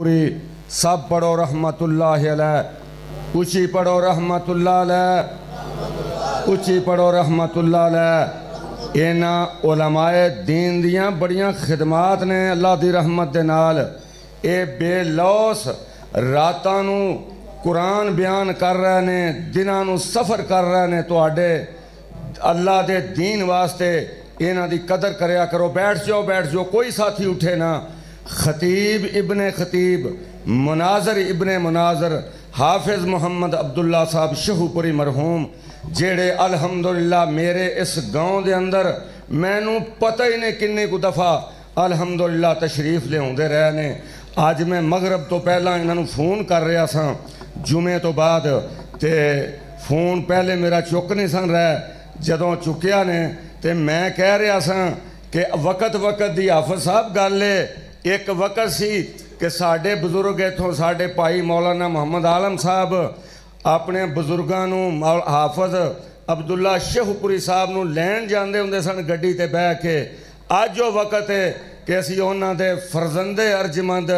پوری سب پڑھو رحمت اللہ علیہ، اچھی پڑھو رحمت اللہ علیہ، اچھی پڑھو رحمت اللہ علیہ۔ اینا علماء دین دیاں بڑیاں خدمات نے اللہ دی رحمت دے نال، اے بے لوس راتاں نو قرآن بیان کر رہے نے، دناں نو سفر کر رہے نے، تو آڈے اللہ دے دین واسطے اینا دی قدر کریا کرو۔ بیٹھ جاؤ کوئی ساتھی اٹھے نا۔ خطیب ابن خطیب، مناظر ابن مناظر، حافظ محمد عبداللہ صاحب شہو پوری مرحوم، جیڑے الحمدللہ میرے اس گاؤں دے اندر میں نو پتہ ہی نہیں کنے کو دفعہ الحمدللہ تشریف لے ہوندے رہے نے۔ آج میں مغرب تو پہلا انہوں فون کر رہا سا، جمعے تو بعد تے فون پہلے میرا چک نہیں سن رہا، جدوں چکیا نے تے میں کہہ رہا سا کہ وقت دی حافظ صاحب گل لے۔ ایک وقت سی کہ ساڑھے بزرگ تھوں ساڑھے پائی مولانا محمد عالم صاحب اپنے بزرگانوں حافظ عبداللہ شہو پوری صاحب نو لین جاندے ہوندے سن گڈی تے بہ کے۔ آج جو وقت ہے کہ اسی اونا دے فرزندے ارجمند،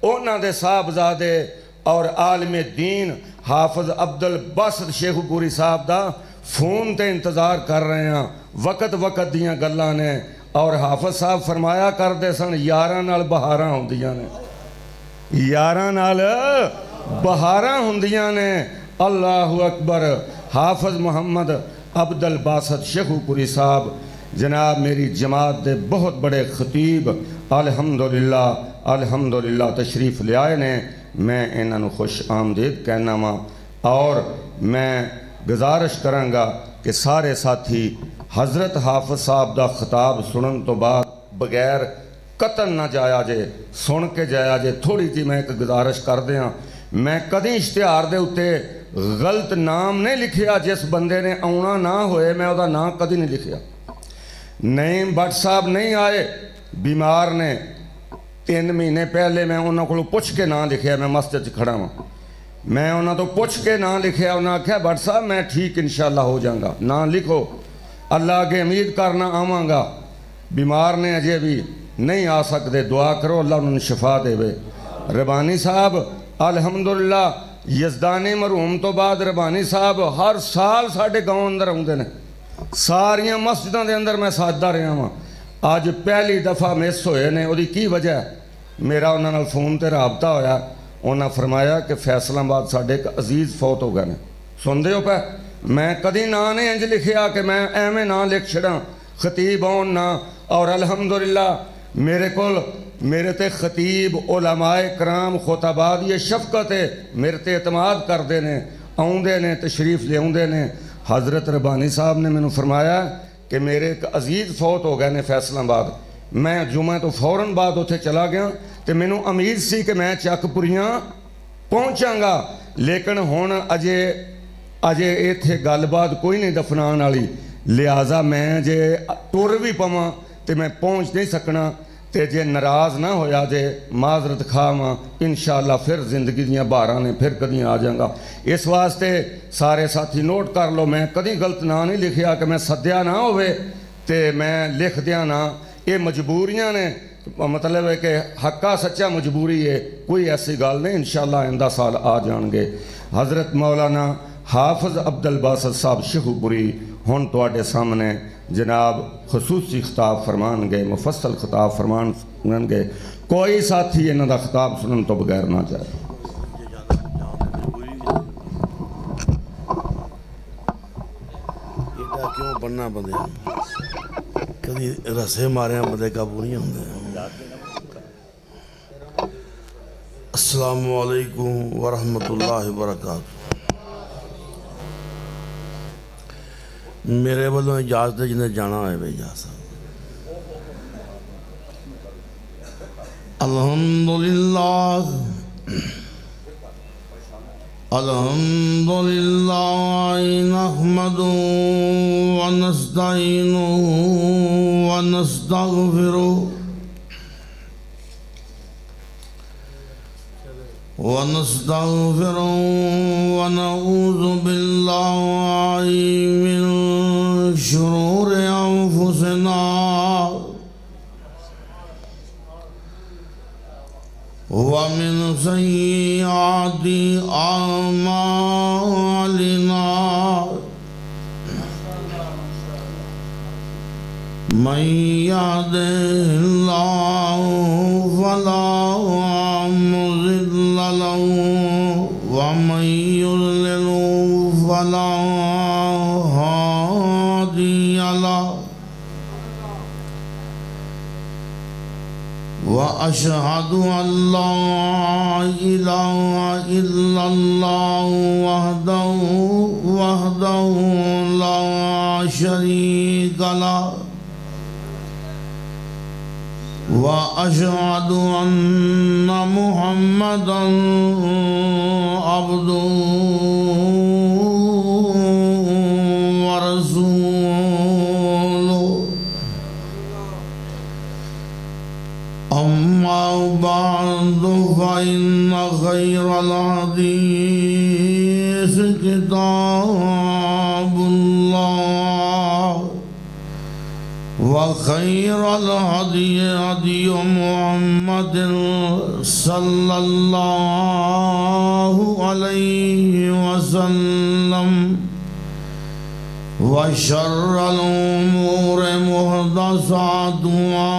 اونا دے صاحبزادے اور عالم دین حافظ عبدالباسط شہو پوری صاحب دا فون تے انتظار کر رہے ہیں۔ وقت دیاں گلاں نے، اور حافظ صاحب فرمایا کر دے سن یاراں نال بہاراں ہوندیاں نے، یاراں نال بہاراں ہوندیاں نے۔ اللہ اکبر۔ حافظ محمد عبدالباسط شہو پوری صاحب جناب میری جماعت دے بہت بڑے خطیب الحمدللہ تشریف لے آئے نے۔ میں انہوں خوش آمدید کہنا ماں، اور میں گزارش کرانگا کہ سارے ساتھی حضرت حافظ صاحب دا خطاب سنن تو بعد بغیر قطن نہ جایا جے، سن کے جایا جے۔ تھوڑی جی میں ایک گزارش کر دیا، میں کدی اشتہار دے اتے غلط نام نہیں لکھیا، جس بندے نے آنا نہ ہوئے میں دا نام کدی نہیں لکھیا۔ نعیم بٹ صاحب نہیں آئے، بیمار نے، 3 مہینے پہلے میں انہوں کو پوچھ کے نام لکھیا، میں مسجد کھڑا ہوں، میں انہوں تو پوچھ کے نام لکھیا، انہوں نے کہا بٹ صاحب میں ٹھیک انشاءاللہ ہو جاؤں گا، نام لکھو، اللہ کے امید کرنا آواں گا۔ بیمار نے اجے بھی نہیں آ سکتے، دعا کرو اللہ انہوں نے شفا دے وے۔ ربانی صاحب الحمدللہ یزدانی مرحوم تو بعد ربانی صاحب ہر سال ساڑھے گاؤں اندر ہوندے نے، ساریاں مسجدوں دے اندر میں ساتھ رہا ہوں۔ آج پہلی دفعہ مس ہوئے نے، وہ کی وجہ ہے میرا انہوں نے فون تے رابطہ ہویا، انہوں نے فرمایا کہ فیصل آباد ساڑھے ایک عزیز فوت ہو گئے نے۔ سن دے ہو پہ میں کدی نام نہیں انج لکھیا کہ میں ایویں نام لکھ چھڑا خطیب آن نہ، اور الحمدللہ میرے تے خطیب علماء کرام خطبات یہ شفقت ہے، میرے تے اعتماد کر دے نے، آؤندے نے، تشریف لے آؤندے نے۔ حضرت ربانی صاحب نے میں نے فرمایا کہ میرے ایک عزیز فوت ہو گئے نے فیصل آباد، میں جمعہ تو فوراً بعد اتھے چلا گیا، تو میں نے امید سی کہ میں چک پوریاں پہنچاں گا، لیکن ہون اجے ایتھے گل بات کوئی نہیں دفنان والی، لہٰذا میں جے ٹر بھی پواں تے میں پہنچ نہیں سکنا، تے جے ناراض نہ ہویا جے معذرت کھاواں، انشاءاللہ پھر زندگی دیاں باراں نے پھر کدی آ جاں گا۔ اس واسطے سارے ساتھی نوٹ کر لو، میں کدی غلط نہ نہیں لکھیا کہ میں سدیا نہ ہوئے تے میں لکھ دیا نہ، یہ مجبوریاں نے، مطلب ہے کہ حقا سچا مجبوری ہے، کوئی ایسی گل نہیں، انشاءاللہ آئندہ سال آ جان گے۔ حضرت مولانا حافظ عبدالباسط صاحب شہو پوری ہن تواڈے سامنے جناب خصوصی خطاب فرمان گے، مفصل خطاب فرمان گے، کوئی ساتھی انہاں دا خطاب سنن تو بغیر نہ جائے۔ ایڈا کیوں بننا بندے کدی رسے مارے بندے قابو نہیں ہوندے۔ السلام علیکم ورحمۃ اللہ وبرکاتہ۔ میرے والوں اجازت جنہیں جانا ہے بھائی اجازت۔ الحمدللہ نحمدہ ونستعینہ ونستغفرہ ونعوذ باللہ من شرور انفسنا ومن ومن سيئات أعمالنا من يهده الله فلا مضل له ومن يضلل فلا هادي له وأشهد أن لا إله إلا الله وحده لا شريك له وأشهد أن محمدًا عبده ورسوله أما بعد فإن خير الحديث كتاب الله وخير الهدي هدي محمد صلى الله عليه وسلم وشر الأمور محدثاتها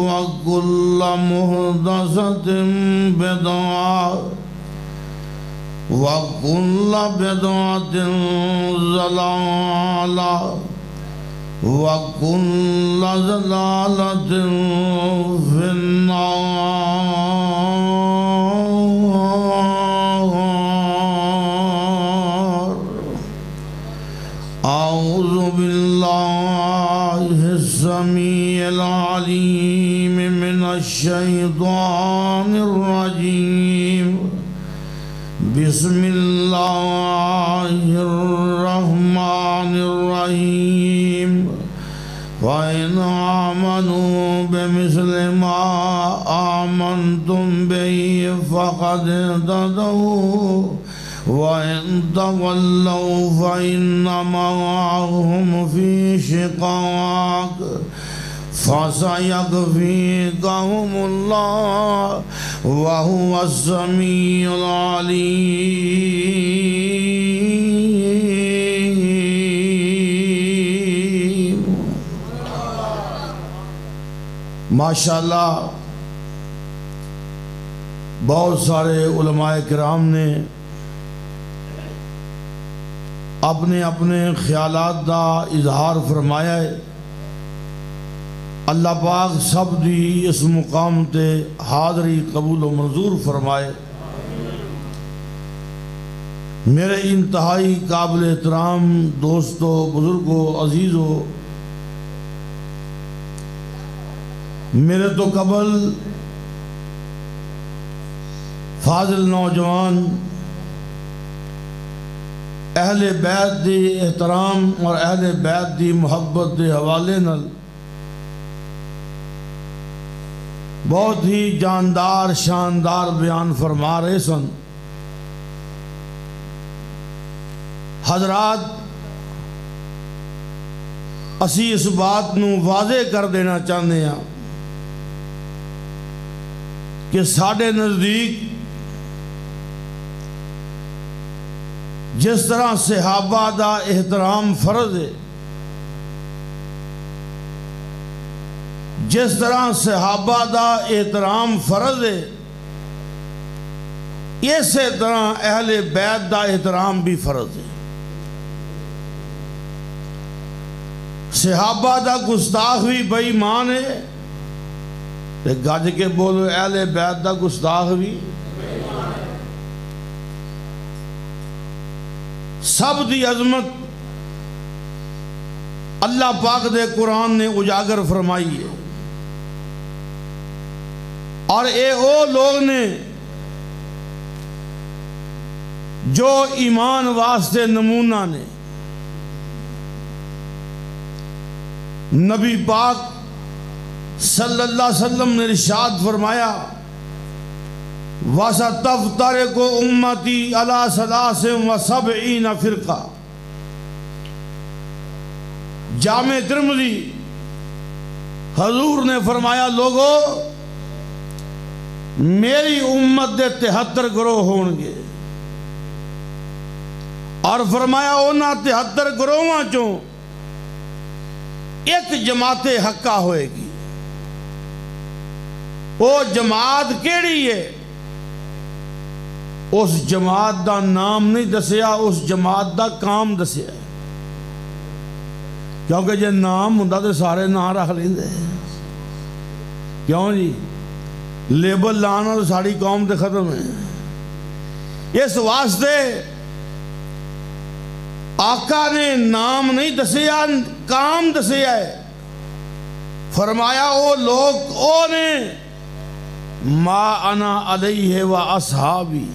وكل محدثة بدعة وكل بدعة ضلالة وكل ضلالة في النار. أعوذ بالله السميع العليم من الشيطان الرجيم. بسم الله الرحمن الرحيم. وإن آمنوا بمثل ما آمنتم به فقد اهتدوا وإن تولوا فإنما هم في شقاق فسيكفيكهم الله وهو السميع العليم. ماشاءاللہ بہت سارے علماء کرام نے اپنے اپنے خیالات دا اظہار فرمایا ہے. اللہ پاک سب دی اس مقام تے حاضری قبول و منظور فرمائے. میرے انتہائی قابل احترام دوستو، بزرگو، عزیزو، میرے تو قبل فاضل نوجوان اہل بیت دی احترام اور اہل بیت دی محبت دے حوالے نال بہت ہی جاندار شاندار بیان فرما رہے سن. حضرات، اسی اس بات نو واضح کر دینا چاہتے ہیں کہ ساڑھے نزدیک جس طرح صحابہ دا احترام فرض ہے، جس طرح صحابہ دا احترام فرض ہے، اسی طرح اہل بیت دا احترام بھی فرض ہے. صحابہ دا گستاخ بھی بے ایمان ہے، گج کے بولو اہل بیت دا گستاخ بھی. سب دی عظمت اللہ پاک دے قرآن نے اجاگر فرمائی ہے، اور اے او لوگ نے جو ایمان واسطے نمونہ نے. نبی پاک صلی اللہ علیہ وسلم نے ارشاد فرمایا وَسَتَفْتَرِقُ أُمَّتِي عَلَىٰ 73 فِرْقَةٍ. جامع ترمذی حضور نے فرمایا لوگو میری امت دے 73 گروہ ہون گے، اور فرمایا اونا 73 گروہاں چوں ایک جماعت حقہ ہوئے گی۔ وہ جماعت کیڑی ہے؟ اس جماعت دا نام نہیں دسیا، اس جماعت دا کام دسیا، کیونکہ جے نام ہوندا تے سارے نام رکھ لیندے، کیوں جی؟ لیبل لانا تو ساری قوم تے ختم ہے۔ اس واسطے آقا نے نام نہیں دسیا، کام دسیا ہے۔ فرمایا او لوگ او نے ما انا علیہ و اصحابی،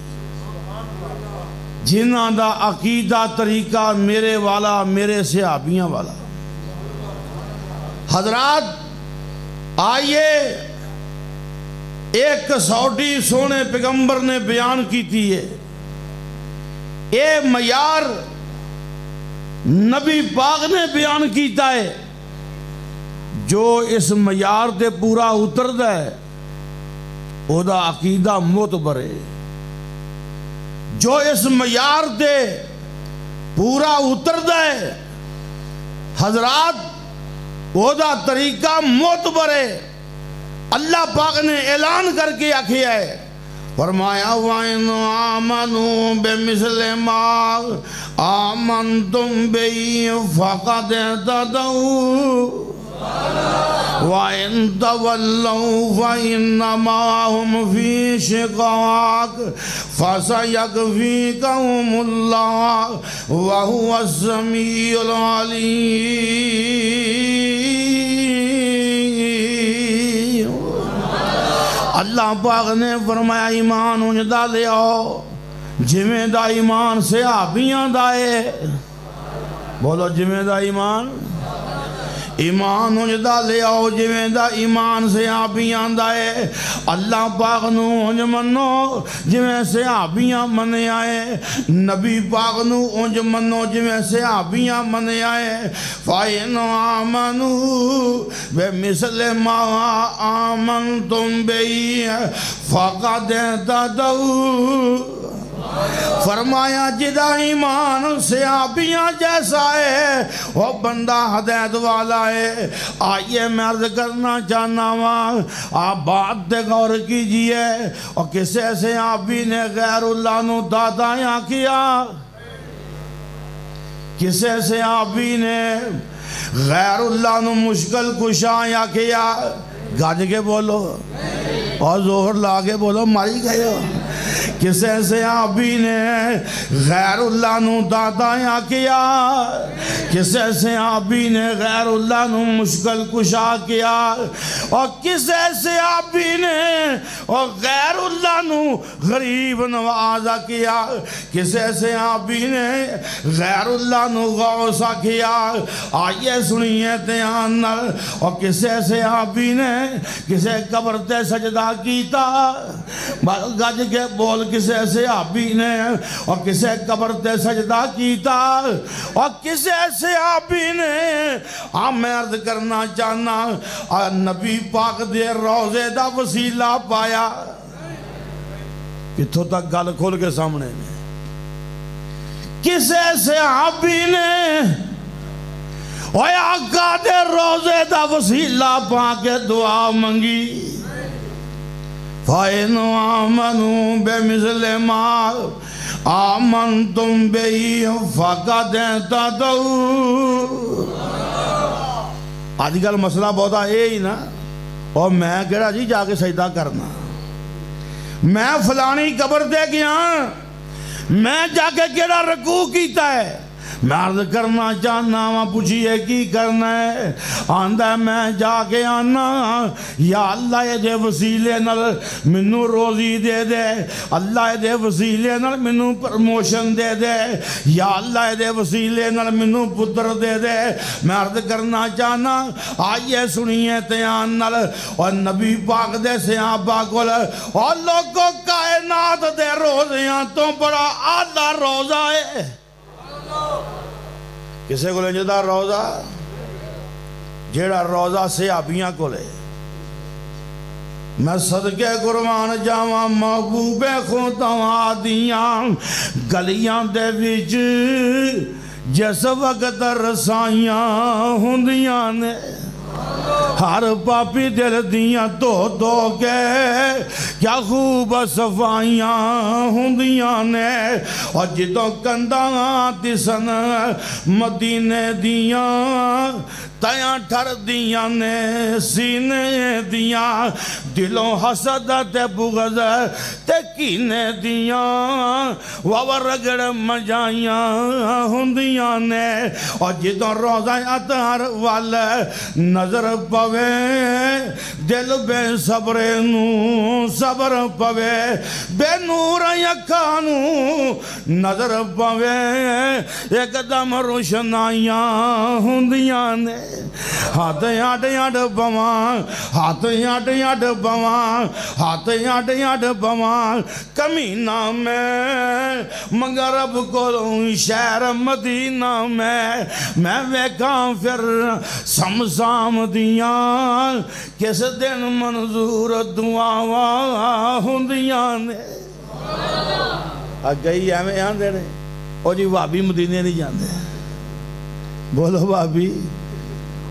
جنہاں دا عقیدہ طریقہ میرے والا، میرے صحابیاں والا۔ حضرات آئیے ایک کسوٹی سونے پیغمبر نے بیان کی تھی ہے، اے معیار نبی پاک نے بیان کیتا ہے، جو اس معیار دے پورا اتردا ہے او دا عقیدہ معتبر ہے، جو اس معیار دے پورا اتردا ہے حضرات او دا طریقہ معتبر ہے۔ اللہ پاک نے اعلان کر کے آکھیا ہے، فرمایا وَإِنْ آمَنُوا بِمِثْلِ مَا آمَنْتُمْ بِهِ فَقَدْ اهْتَدَوْا وَإِنْ تَوَلَّوْا فَإِنَّمَا هُمْ فِي شِقَاقٍ فَسَيَكْفِيكَهُمُ اللَّهُ وَهُوَ السَّمِيعُ الْعَلِيمُ۔ اللہ پاک نے فرمایا ایمان انجدہ لے آؤ جمیں دا ایمان صحابیاں دائے، بولو جمیں دا ایمان انجدہ لے آؤ جمیں دا ایمان صحابیاں دائے۔ اللہ پاک نو انج منو جمیں صحابیاں منے آئے، نبی پاک نو انج منو جمیں صحابیاں منے آئے۔ فَإِنْ آمَنُوا بِمِثْلِ مَا آمَنْتُمْ بِهِ فَقَدْ اهْتَدَوْا۔ فرمایا جدا ایمان صحابیاں جیسا ہے وہ بندہ ہدایت والا ہے۔ آئیے میں عرض کرنا چاہنا ہوں، آپ بات دے غور کیجئے، اور کسے صحابی نے غیر اللہ نو دادایاں کیا؟ کسے صحابی نے غیر اللہ نو مشکل کشایاں کیا؟ گاج کے بولو اور زہر لا کے بولو ماری گئے ہو۔ کسے صحابی نے غیر اللہ نو دادایاں کیا؟ کسے صحابی نے غیر اللہ نو مشکل کشا کیا؟ اور کسے صحابی نے غیر اللہ نو غریب نوازا کیا؟ کسے صحابی نے غیر اللہ نو غوثا کیا؟ آئیے سنیے دھیان نال۔ اور کسے صحابی نے کسے قبر تے سجدہ کیتا؟ گج کے بول کسے صحابی نے اور کسے قبر تے سجدہ کیتا؟ اور کسے صحابی نے میں عرض کرنا چاہنا نبی پاک دے روزے دا وسیلہ پایا؟ کتھوں تک گل کھول کے سامنے میں کسے صحابی نے اوہ آقا دے روزے دا وسیلہ پا کے دعا منگی؟ فَإِنْ آمَنُوا بِمِثْلِ مَا آمَنْتُمْ بِهِ فَقَدْ اهْتَدَوْا۔ آج کل مسئلہ بہت ہے ہی نا، اور میں کہڑا جی جا کے سجدہ کرنا، میں فلانی قبر دے گیا، میں جا کے کہڑا رکوع کیتا ہے؟ میں عرض کرنا چاہنا ہوں، پوچھئے کی کرنا ہے؟ آندہ میں جا کے آنا، یا اللہ یہ دے وسیلے نل منو روزی دے دے، اللہ یہ دے وسیلے نل منو پرموشن دے دے، یا اللہ یہ دے وسیلے نل منو پتر دے دے۔ میں عرض کرنا چاہنا آئیے سنیے تیان نل، اور نبی پاک دے صحابہ کول اور لوگوں کائنات دے روزیاں تو بڑا آدھا روزہ ہے۔ کسے کو لے جدا روزہ؟ جیڑا روزہ صحابیاں کو لے۔ میں صدقے قربان جاواں محبوب خدا دیاں گلیاں دے وچ جس وقت رسائیاں ہوندیاں نے ہر پاپی دل دیاں دو کے کیا خوب صفائیاں ہوندیاں نے اور جدوں کنداں دسن مدینے دیاں تیاں ٹھر دیاں نے سینے دیاں دلوں حسد تے بغض تے کینے دیاں وورگڑ مجائیاں ہوندیاں نے اور جدوں روزہ اطہر وال نظر پوے دل بے صبر نو صبر پوے بے نور یکانو نظر پوے ایک دم روشنائیاں ہوندیاں نے ہاتھ یاڈ یاڈ بواں ہاتھ یاڈ یاڈ بواں ہاتھ یاڈ یاڈ بواں کمینہ میں مغرب کو شہر مدینہ میں ویکھاں پھر سمسام دیاں کس دن منظور دعاواں ہوندیاں نے گئی ایویں آندے نے او جی بھابی مدینے نہیں جاندے بولو بھابی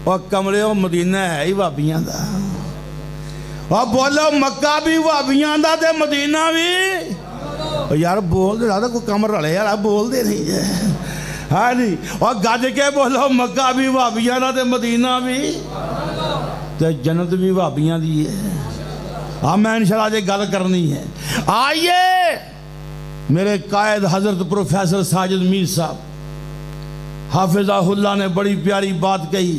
اور کمرے و مدینہ ہے ہی بھابیاں دا اور بولو مکہ بھی بھابیاں دا تے مدینہ بھی یار بول دے رہا تھا کوئی کمر رڑے یار بول دے نہیں ہے ہاں جی اور گج کے بولو مکہ بھی بھابیاں دا تے مدینہ بھی تے جنت بھی بھابیاں دی ہے ہاں میں انشاءاللہ جے گل کرنی ہے آئیے میرے قائد حضرت پروفیسر ساجد میر صاحب حافظہ اللہ نے بڑی پیاری بات کہی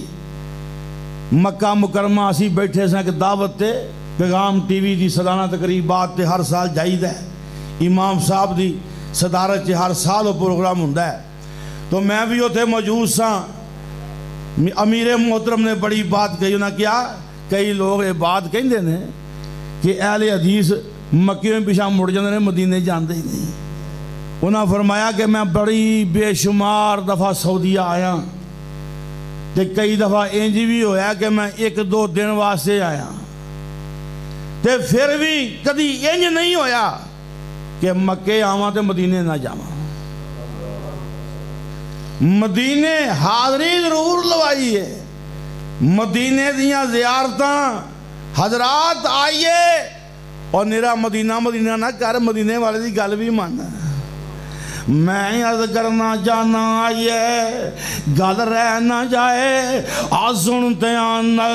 مکہ مکرمہ اسی بیٹھے سن کہ دعوت تے پیغام ٹی وی دی سالانہ تقریبات تے ہر سال جائید ہے امام صاحب دی صدارت چے ہر سال وہ پروگرام ہوندا ہے تو میں بھی ہوتے موجود سا امیر محترم نے بڑی بات کہی انہاں کیا کئی لوگ یہ بات کہندے نے کہ اہل حدیث مکے میں پیچھے مڑ جاندے نے مدینے جاندے ہی نہیں انہاں فرمایا کہ میں بڑی بے شمار دفعہ سعودیہ آیا تے کئی دفعہ انج بھی ہویا کہ میں 1-2 دن واسطے آیا تے پھر بھی کدی انج نہیں ہویا کہ مکے آواں تے مدینے نہ جاواں مدینے حاضری ضرور لوائی ہے مدینے دیاں زیارتاں حضرات آئیے اور نیرا مدینہ مدینہ نہ کر مدینے والے دی گل بھی ماننا میں عرض کرنا جانا آئیے گل رہ نہ جائے آسنتے آنا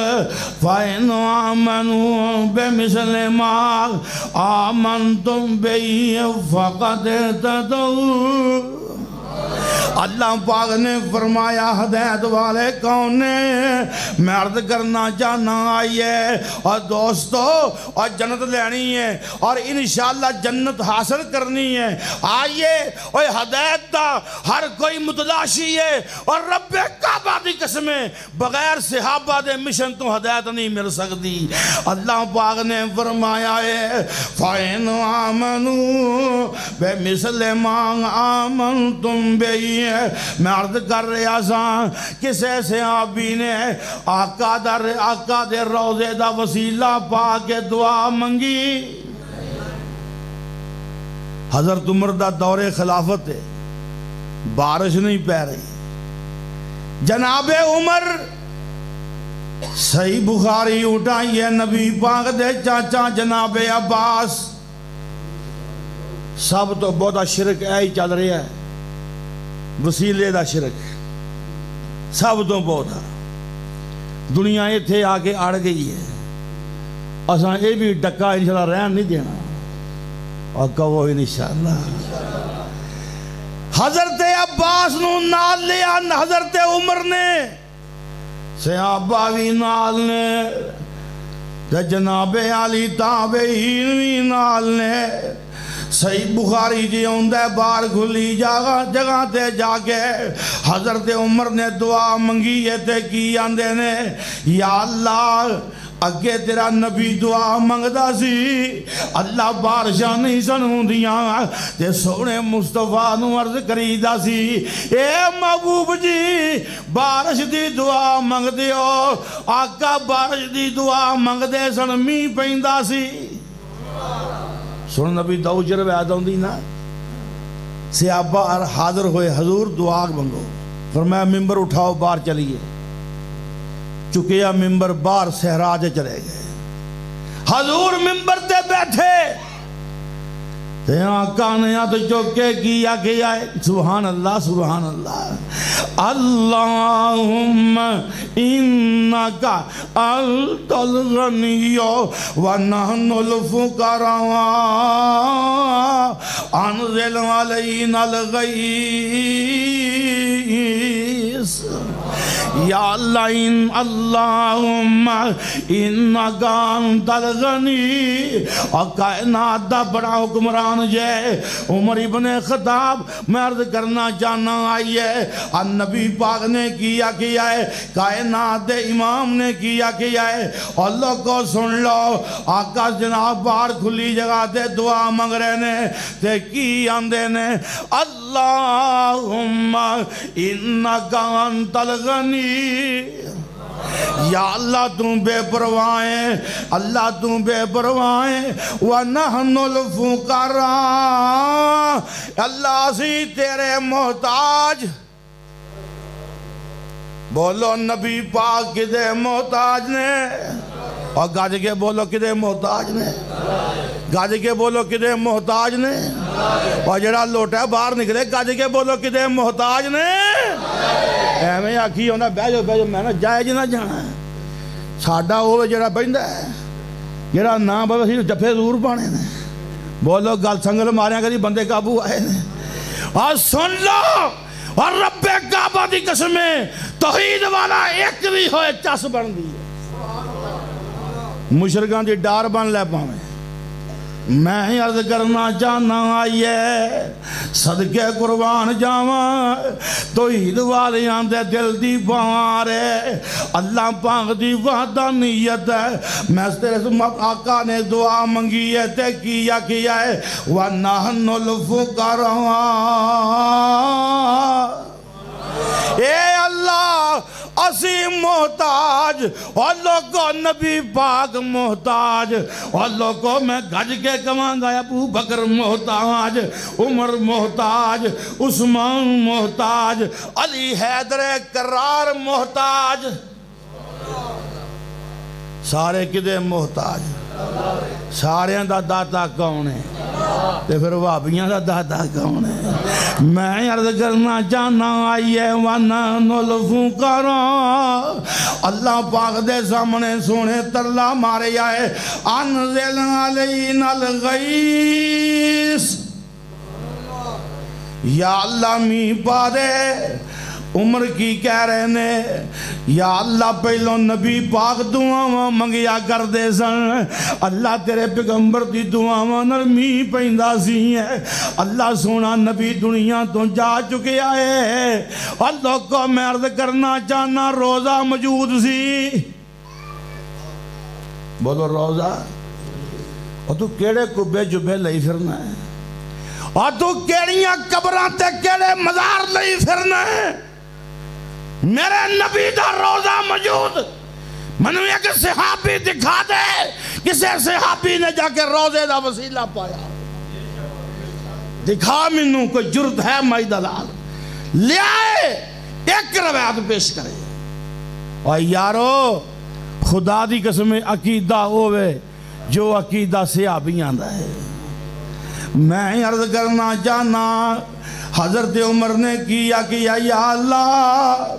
فَإِنْ آمَنُوا بِمِثْلِ مَا آمَنْتُمْ بِهِ فَقَدْ اهْتَدَوْا اللہ پاک نے فرمایا ہدایت والے کون نے میں عرض کرنا چاہنا آئیے اور دوستو اور جنت لینی ہے اور انشاءاللہ جنت حاصل کرنی ہے آئیے اور ہدایت دا ہر کوئی متلاشی ہے اور رب کعبہ دی قسمیں بغیر صحابہ دے مشن تو ہدایت نہیں مل سکتی اللہ پاک نے فرمایا ہے فَإِنْ آمَنُوا بِمِثْلِ مَا آمَنْتُمْ بِهِ میں عرض کر رہا سا کسے سے آبی نے آقا دے روزے دا وسیلہ پا کے دعا منگی حضرت عمر دا دور خلافت ہے بارش نہیں پہ رہی جناب عمر صحیح بخاری اٹھائیے نبی پاک دے چاچا جناب عباس سب تو بہت شرک ہے ہی چل رہا ہے وسیلے دا شرک سب تو بہت دنیا ایتھے آگے اڑ گئی ہے اساں یہ بھی ڈکا انشاءاللہ رہن نہیں دینا اور کہو انشاءاللہ حضرت عباس نو نال لیا حضرت عمر نے صحابہ بھی نال نے جناب علی تابعین بھی نال نے صحیح بخاری جی ہوندہ ہے بار کھلی جگہ تے جا کے حضرت عمر نے دعا منگی ہے تے کی آندے نے یا اللہ اگے تیرا نبی دعا منگدا سی اللہ بارشاں نہیں سن ہوندیاں تے سونے مصطفیٰ نو عرض کریدا سی اے محبوب جی بارش دی دعا منگ دیو آقا بارش دی دعا منگ دے سن می پیندا سی سن نبی داؤد روایت ہوندی نا صحابہ حاضر ہوئے حضور دعا منگو فرمایا ممبر اٹھاؤ باہر چلیے چکیا ممبر باہر صحرا دے چلے گئے حضور ممبر تے بیٹھے تے آقا نے ہاتھ چوکے کیا سبحان اللہ سبحان اللہ اللہم انکا انت الغنی ونحن الفقراء انزل علینا الغیث یا اللہ اللہم انکا انت الغنی اور کائنات دا بڑا حکمران جے عمر ابن خطاب میں عرض کرنا چاہنا آئیے النبی پاک نے کیا ہے کائنات دے امام نے کیا ہے اللہ کو سن لو آقا جناب باہر کھلی جگہ دے دعا منگ رہے نے تے کی آندے نے اللہم انکا انت الغنی یا اللہ تم بے پروائیں اللہ تم بے پروائیں وَنَحْنُ الْفُقَرَاءُ اللہ سی تیرے محتاج بولو نبی پاک کدے محتاج نے اور گاج کے بولو کدے محتاج نے گاج کے بولو کدے محتاج نے اور جڑا لوٹا ہے باہر نکلے گاج کے بولو کدے محتاج نے ایویں آکھی ہونا بہ جاؤ میں نا جائے جی نہ جانا ساڈا وہ جڑا بہندا ہے جڑا نہ بولو اسی جفے ضرور پانے نے بولو گل سنگل ماریاں کدی بندے قابو آئے نے اور سن لو اور رب کعبہ دی قسمیں توحید والا ایک بھی ہوئے چس بن دی مشرکان دی ڈار بن لے پاویں میں عرض کرنا چاہنا آئیے صدقے قربان جاواں توحید والیاں دے دل دی بارے اللہ پاک دی وحدانیت ہے میں تیرے آقا نے دعا منگی ہے تے کیا ہے وَنَحْنُ الْفُقَرَاءُ اے اللہ اسی محتاج اور لوگوں نبی پاک محتاج اور لوگوں میں گھج کے کمان گا ابو بکر محتاج عمر محتاج عثمان محتاج علی حیدر کرار محتاج سارے کدے محتاج سارے دا داتا کون ہے تے پھر وابیاں دا داتا کون ہے میں عرض کرنا چاہنا آئیے وَنَحْنُ الْفُقَرَاءُ اللہ پاک دے سامنے سونے ترلا مارے آئے انزل علینا الغیث یا اللہ می پا دے عمر کی کہہ رہے نے یا اللہ پہلو نبی پاک دعاواں منگیا کر دے سن اللہ تیرے پیغمبر دی دعاواں نرمی پیندا سی ہے اللہ سونا نبی دنیا تو جا چکے آئے اللہ کو میں عرض کرنا چاہنا روزہ موجود سی بولو روزہ اور تو کیڑے کبے جبے لئی پھرنا ہے اور تو کیڑیاں قبران تے کیڑے مزار لئی پھرنا ہے میرے نبی دا روزہ موجود منو ایک صحابی دکھا دے کسے صحابی نے جا کے روزے دا وسیلہ پایا دکھا منو کوئی جرد ہے مائی دلال لے آئے ایک روایت پیش کرے اور یارو خدا دی قسم عقیدہ ہوئے جو عقیدہ صحابی آندہ ہے میں عرض کرنا چاہنا حضرت عمر نے کیا یا اللہ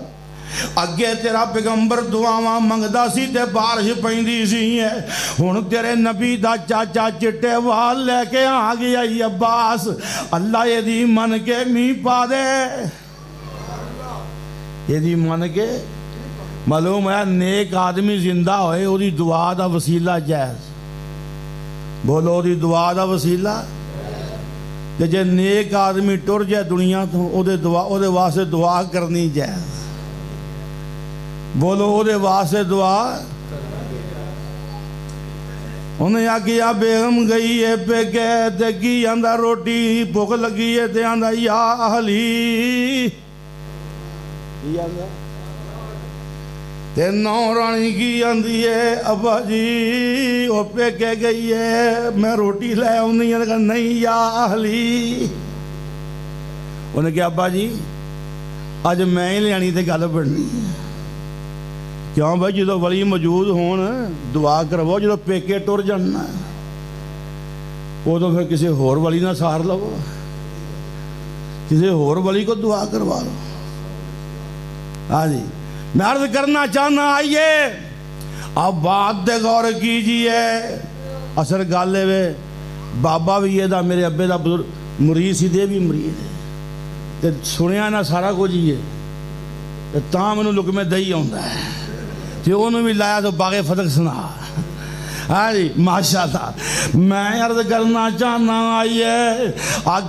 اگے تیرا پیغمبر دعاواں منگدا سی تے بارش پیندی سی ہے ہن تیرے نبی دا چاچا چٹے وال لے کے آ گیا عباس اللہ یہ دی من کے می پا دے یہ دی من کے معلوم ہے نیک آدمی زندہ ہوئے او دی دعا دا وسیلہ جائز بولو او دی دعا دا وسیلہ کہ جے نیک آدمی ٹر جائے دنیا تو او دے واسطے دعا کرنی جائز بولو او دے واسطے دعا انہیں آکیا بیگم گئی ہے پہ کہتے کی آندہ روٹی بھوک لگی ہے تے آندہ یا اہلی تے نورانی کی آندھی ہے ابا جی وہ پہ کہہ گئی ہے میں روٹی لے آنی ہے کہا نہیں یا اہلی انہیں کہا ابا جی آج میں ہی لے آنی تے گل بڑھنی کیوں بھائی جدو ولی موجود ہون دعا کرو جدو پیکے ٹور جاننا وہ تو پھر کسی ہور ولی نہ سار لو کسی ہور ولی کو دعا کروا لو ہاں جی میں عرض کرنا چاہنا آئیے اب بات دے غور کیجئے اثر گالے وے بابا بھی یہ دا میرے ابے دا مرید سی دے بھی مرید ہے تے سنیا نہ سارا کچھ ہی ہے تاں منو لکمے دئی ہوندہ ہے تے انہوں بھی لایا تو باغ فتح سنا ہاں جی ماشاءاللہ میں عرض کرنا چاہنا آئیے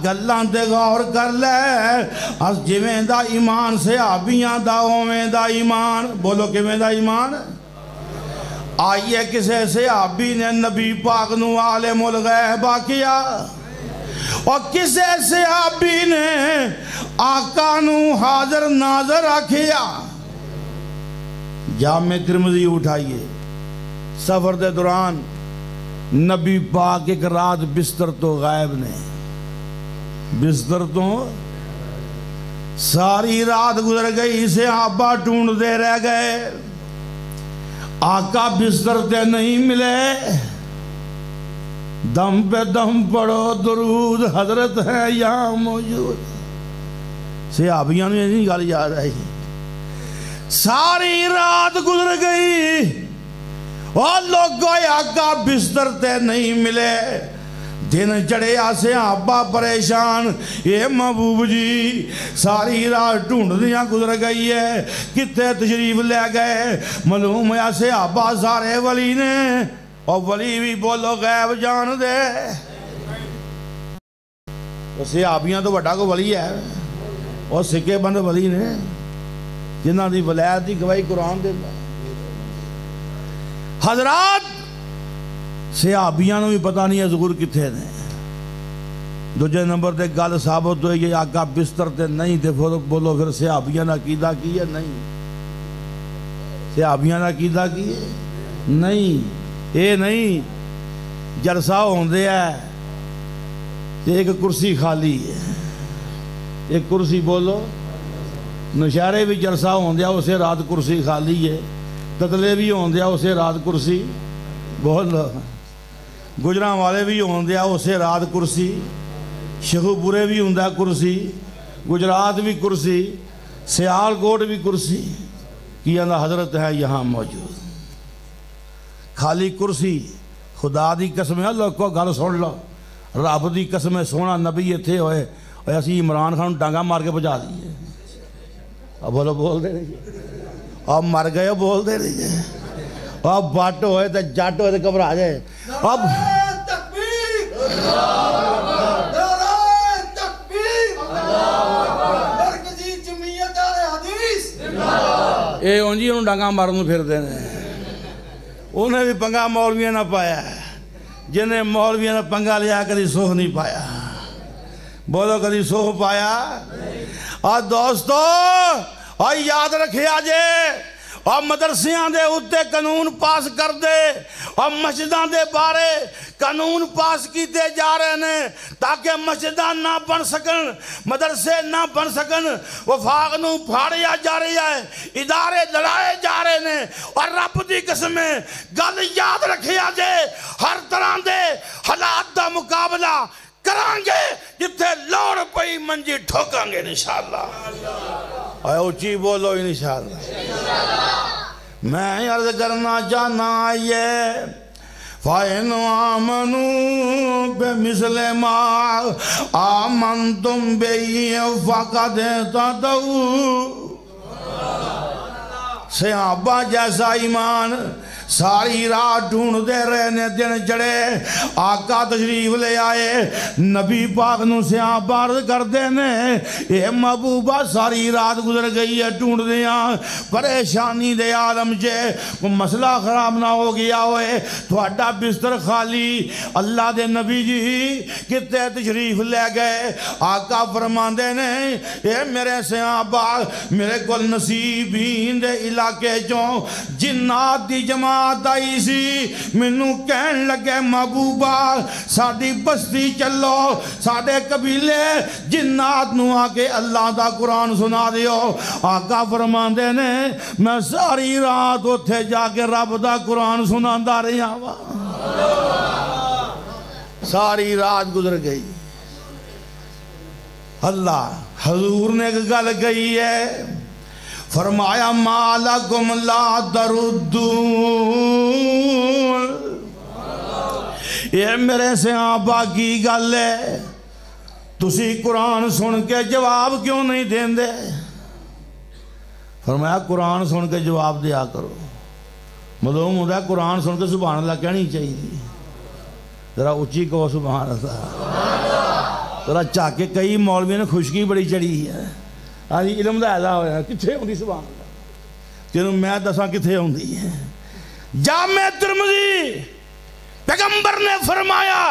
گلاں تے غور کر لے اس جویں دا ایمان صحابیاں دا اوویں دا ایمان بولو کیویں دا ایمان آئیے کسے صحابی نے نبی پاک نو عالم الغیب کیا اور کسے صحابی نے آقا نو حاضر ناظر کیا جامع ترمذی اٹھائیے سفر دے دوران نبی پاک ایک رات بستر تو غائب نے بستر تو ساری رات گزر گئی صحابہ ڈھونڈ دے رہ گئے آقا بستر تے نہیں ملے دم پہ دم پڑھو درود حضرت ہے یہاں موجود صحابیاں نے نہیں گال یاد آئی ساری رات گزر گئی اور لوگوں آقا بستر تے نہیں ملے دن چڑھے آسے آبا پریشان اے محبوب جی ساری رات ڈھونڈ دیا گزر گئی ہے کتے تشریف لے گئے معلوم ہے آسے آبا سارے ولی نے اور ولی بھی بولو غیب جان دے اسے آبیاں تو بڑا کو ولی ہے اور سکے بند ولی نے جنہ دی ولایت دی گواہی قرآن دے حضرات صحابیاں نے بھی پتہ نہیں ہے ظہور کتھے نے دوجہ نمبر دے گل ثابت ہوئی یہ آقا بستر تے نہیں تے بولو پھر صحابیاں نے عقیدہ کی ہے نہیں صحابیاں نے عقیدہ کی ہے نہیں اے نہیں جلسہ ہوندے ہے تے ایک کرسی خالی ہے ایک کرسی بولو نشارے بھی جلسہ ہوندے ہے اسے رات کرسی خالی ہے تتلے بھی ہوندے ہیں اسے رات کرسی بول گجراں والے بھی ہوندے ہیں اسے رات کرسی شہو پورے بھی ہوندے ہیں کرسی گجرات بھی کرسی سیال کوٹ بھی کرسی کی اندھا حضرت ہے یہاں موجود خالی کرسی خدا دی قسم اللہ کو گل سن لو رب دی قسم سونا نبی تھے ہوئے اور اسی عمران خان ڈانگا مار کے بجا دیئے اب بولو بول دے رہی اب مر گئے بول دے رہی ہے اب بٹ ہوئے تو جٹ ہوئے تو گھبرا جائے اب اے اونجی انہوں ڈانگا مارنوں پھر دینے انہیں بھی پنگا مولویاں نہ پایا جنہیں مولویاں نہ پنگا لیا کدھی سوہ نہیں پایا بولو کدھی سوہ پایا اور دوستو اور یاد رکھے آجے اور مدرسیاں دے اتے قانون پاس کر دے اور مسجداں دے بارے قانون پاس کیتے جا رہے ہیں تاکہ مسجداں نہ بن سکن مدرسے نہ بن سکن وفاق نو پھاڑیا جا رہی ہے ادارے لڑائے جا رہے ہیں اور رب دی قسمیں گل یاد رکھے آجے ہر طرح دے حالات دا مقابلہ کرانگے جتے لوڑ پئی منجی ٹھوکانگے انشاءاللہ اے اچھی بولو انشاءاللہ میں عرض کرنا چاہنا یہ فَإِنْ آمَنُوا بِمِثْلِ مَا آمَنْتُمْ بِهِ فَقَدْ اهْتَدَوْا صحابہ جیسا ایمان ساری رات ڈھونڈ دے رہے نے، دن چڑھے آقا تشریف لے آئے، نبی پاک نو سیاں بارد کر دینے، اے محبوبہ ساری رات گزر گئی ہے ڈھونڈ دیاں، پریشانی دے عالم جے، کوئی مسئلہ خراب نہ ہو گیا ہوئے، تھوڑا بستر خالی، اللہ دے نبی جی کتے تشریف لے گئے، آقا فرماندے نے اے میرے سیاں باغ میرے کل نصیبین دے علاقے چوں جنات دی جماعت آئی سی، منو کہن لگے محبوبہ ساڑی بستی چلو، ساڑے قبیلے جنات نو آکے اللہ دا قرآن سنا دیو، آقا فرماندے نے میں ساری رات اتھے جا کے رب دا قرآن سنان دا رہی آوا، ساری رات گزر گئی۔ اللہ حضور نے ایک گل کہی ہے، فرمایا ما لکم لا تردون، یہ میرے سے آبا کی گل ہے، تسی قرآن سن کے جواب کیوں نہیں دین دے؟ فرمایا قرآن سن کے جواب دیا کرو، معلوم ہوتا ہے قرآن سن کے سبحان اللہ کہنی چاہیے، ذرا اچھی کہو سبحان اللہ، ذرا چاکے کئی مولوی نے خشکی بڑی چڑھی ہے، آجی علم دا ایلا ہویا کتھے ہوندی سبحان اللہ، کہ میں دساں کتھے ہوندی ہے۔ جامع ترمذی پیغمبر نے فرمایا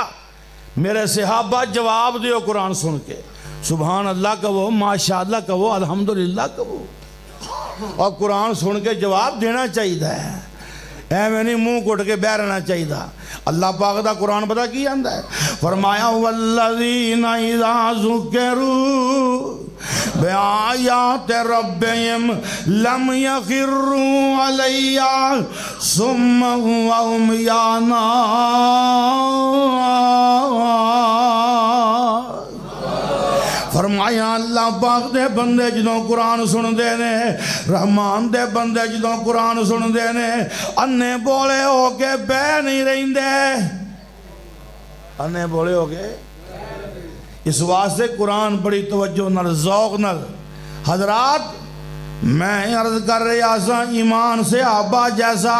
میرے صحابہ جواب دیو قرآن سن کے، سبحان اللہ کہو، ماشاءاللہ کہو، الحمدللہ کہو، اور قرآن سن کے جواب دینا چاہیے ہے، اے میں نہیں منہ کوٹ کے بہ رہنا چاہیے تھا۔ اللہ پاک دا قرآن پتہ کی آندہ ہے، فرمایا والذین اذا ذکروا بآیات ربہم لم یخروا علیہا صما وعمیانا، فرمایا اللہ پاک دے بندے جدوں قرآن سن دے نے، رحمان دے بندے جدوں قرآن سن دے نے، انے بولے ہو کے بے نہیں رہیں دے، انے بولے ہو کے، اس واسطے قرآن بڑی توجہ نال ذوق نال۔ حضرات میں عرض کر رہا سا ایمان سے آبا جیسا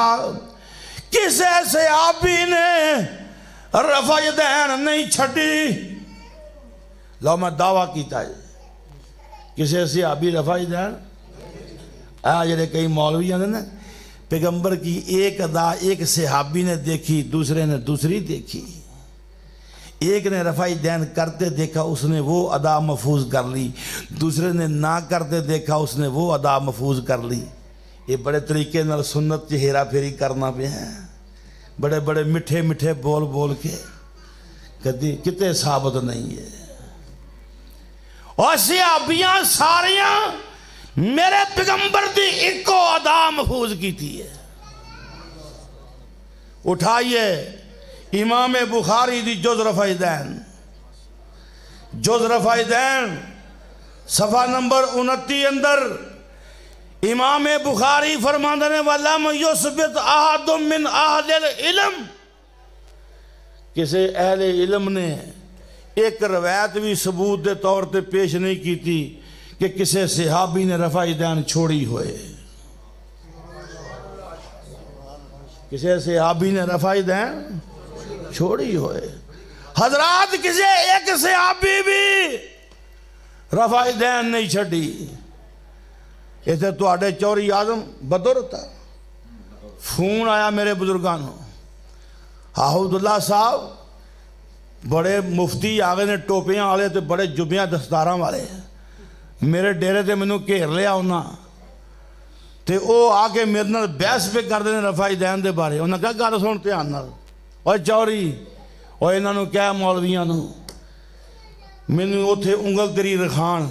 کسے سے آبی نے رفع دین نہیں چھٹی، لو میں دعویٰ کیتا ہے کسے سے آبی رفع دین، آج کئی مولوی ہیں نا پیغمبر کی ایک ادا ایک صحابی نے دیکھی، دوسرے نے دوسری دیکھی، ایک نے رفع دین کرتے دیکھا اس نے وہ ادا محفوظ کر لی، دوسرے نے نہ کرتے دیکھا اس نے وہ ادا محفوظ کر لی۔ یہ بڑے طریقے نال سنت چ ہیرا پھیری کرنا پہ ہیں، بڑے بڑے مٹھے مٹھے بول بول کے کدی کتے ثابت نہیں ہے۔ اور صحابیاں ساریاں میرے پیغمبر دی ایک ادا محفوظ کی تھی ہے۔ اٹھائیے امام بخاری دی جز رفع دین، جز رفع دین صفحہ نمبر 29 اندر امام بخاری فرماندے نے وَلَمْ يُثْبِتْ أَحَدٌ مِّنْ أَهْلِ الْعِلْمِ، کسی اہل علم نے ایک روایت بھی ثبوت دے طور تے پیش نہیں کی تھی کہ کسی صحابی نے رفع دین چھوڑی ہوئے، کسی صحابی نے رفع دین چھوڑی ہوئے۔ حضرات کسی ایک صحابی بھی رفع دین نہیں چھڑی، ایسے تو آڑے چوری آدم بدر تھا، فون آیا میرے بزرگانوں، عبداللہ صاحب بڑے مفتی آگے نے ٹوپیاں آلے تھے، بڑے جبیاں دستاراں والے، میرے ڈیرے تھے میں نے گھیر لیا ہونا تے او آگے میرے نال بحث پہ کر دینے رفع دین دے بارے، انہوں نے کہا گل سن دھیان نال، اور چوری اور انہوں نے کہا مولویاں نو میں نے اوتھے انگل تیری رکھان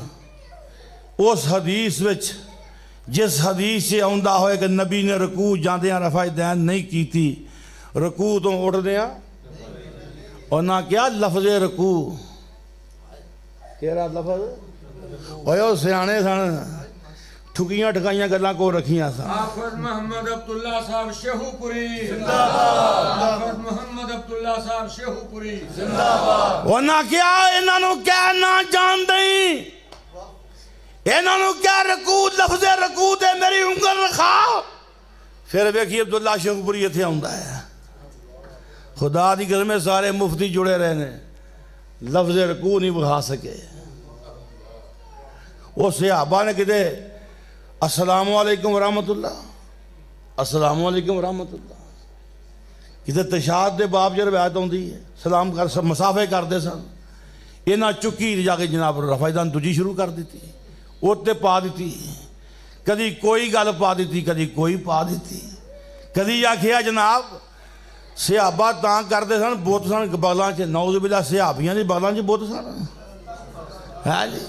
اس حدیث وچ جس حدیث سے آندہ ہوئے کہ نبی نے رکوع جاندیاں رفع دین نہیں کی تھی، رکوع تو اٹھ دیاں اور نہ کیا لفظ رکوع، کہہ لفظ اوہ سیانے سن ٹھکیاں ٹھکائیاں گلاں کو رکھیاں سن۔ حافظ محمد عبداللہ صاحب شیخو پوری زندہ باد، حافظ محمد عبداللہ صاحب شیخو پوری زندہ باد۔ اور نہ کیا انہوں نے کیا نہ جان دیں، انہوں نے کیا رکوع لفظ رکوع دے میری انگل رکھا، پھر ویکھی عبداللہ شیخ پوری اتھے آندا ہے خدا دی قسم میں سارے مفتی جڑے رہنے لفظ رکوع نہیں بخا سکے وہ صحابہ نے کہتے السلام علیکم ورحمت اللہ السلام علیکم ورحمت اللہ کہتے تشہد دے باب جو روایت ہوندی ہے سلام کر مسافے کرتے سن یہ نہ چکی جا کے جناب رفائدان تجھی شروع کر دیتی اوتے پا دیتی کدی کوئی گل پا دیتی کدی کوئی پا دیتی کدی آکھیا جناب صحابہ تاں کرتے سن بہت سن بغلاں چے نعوذ باللہ صحابیاں دی بغلاں چے بہت سن ہے جی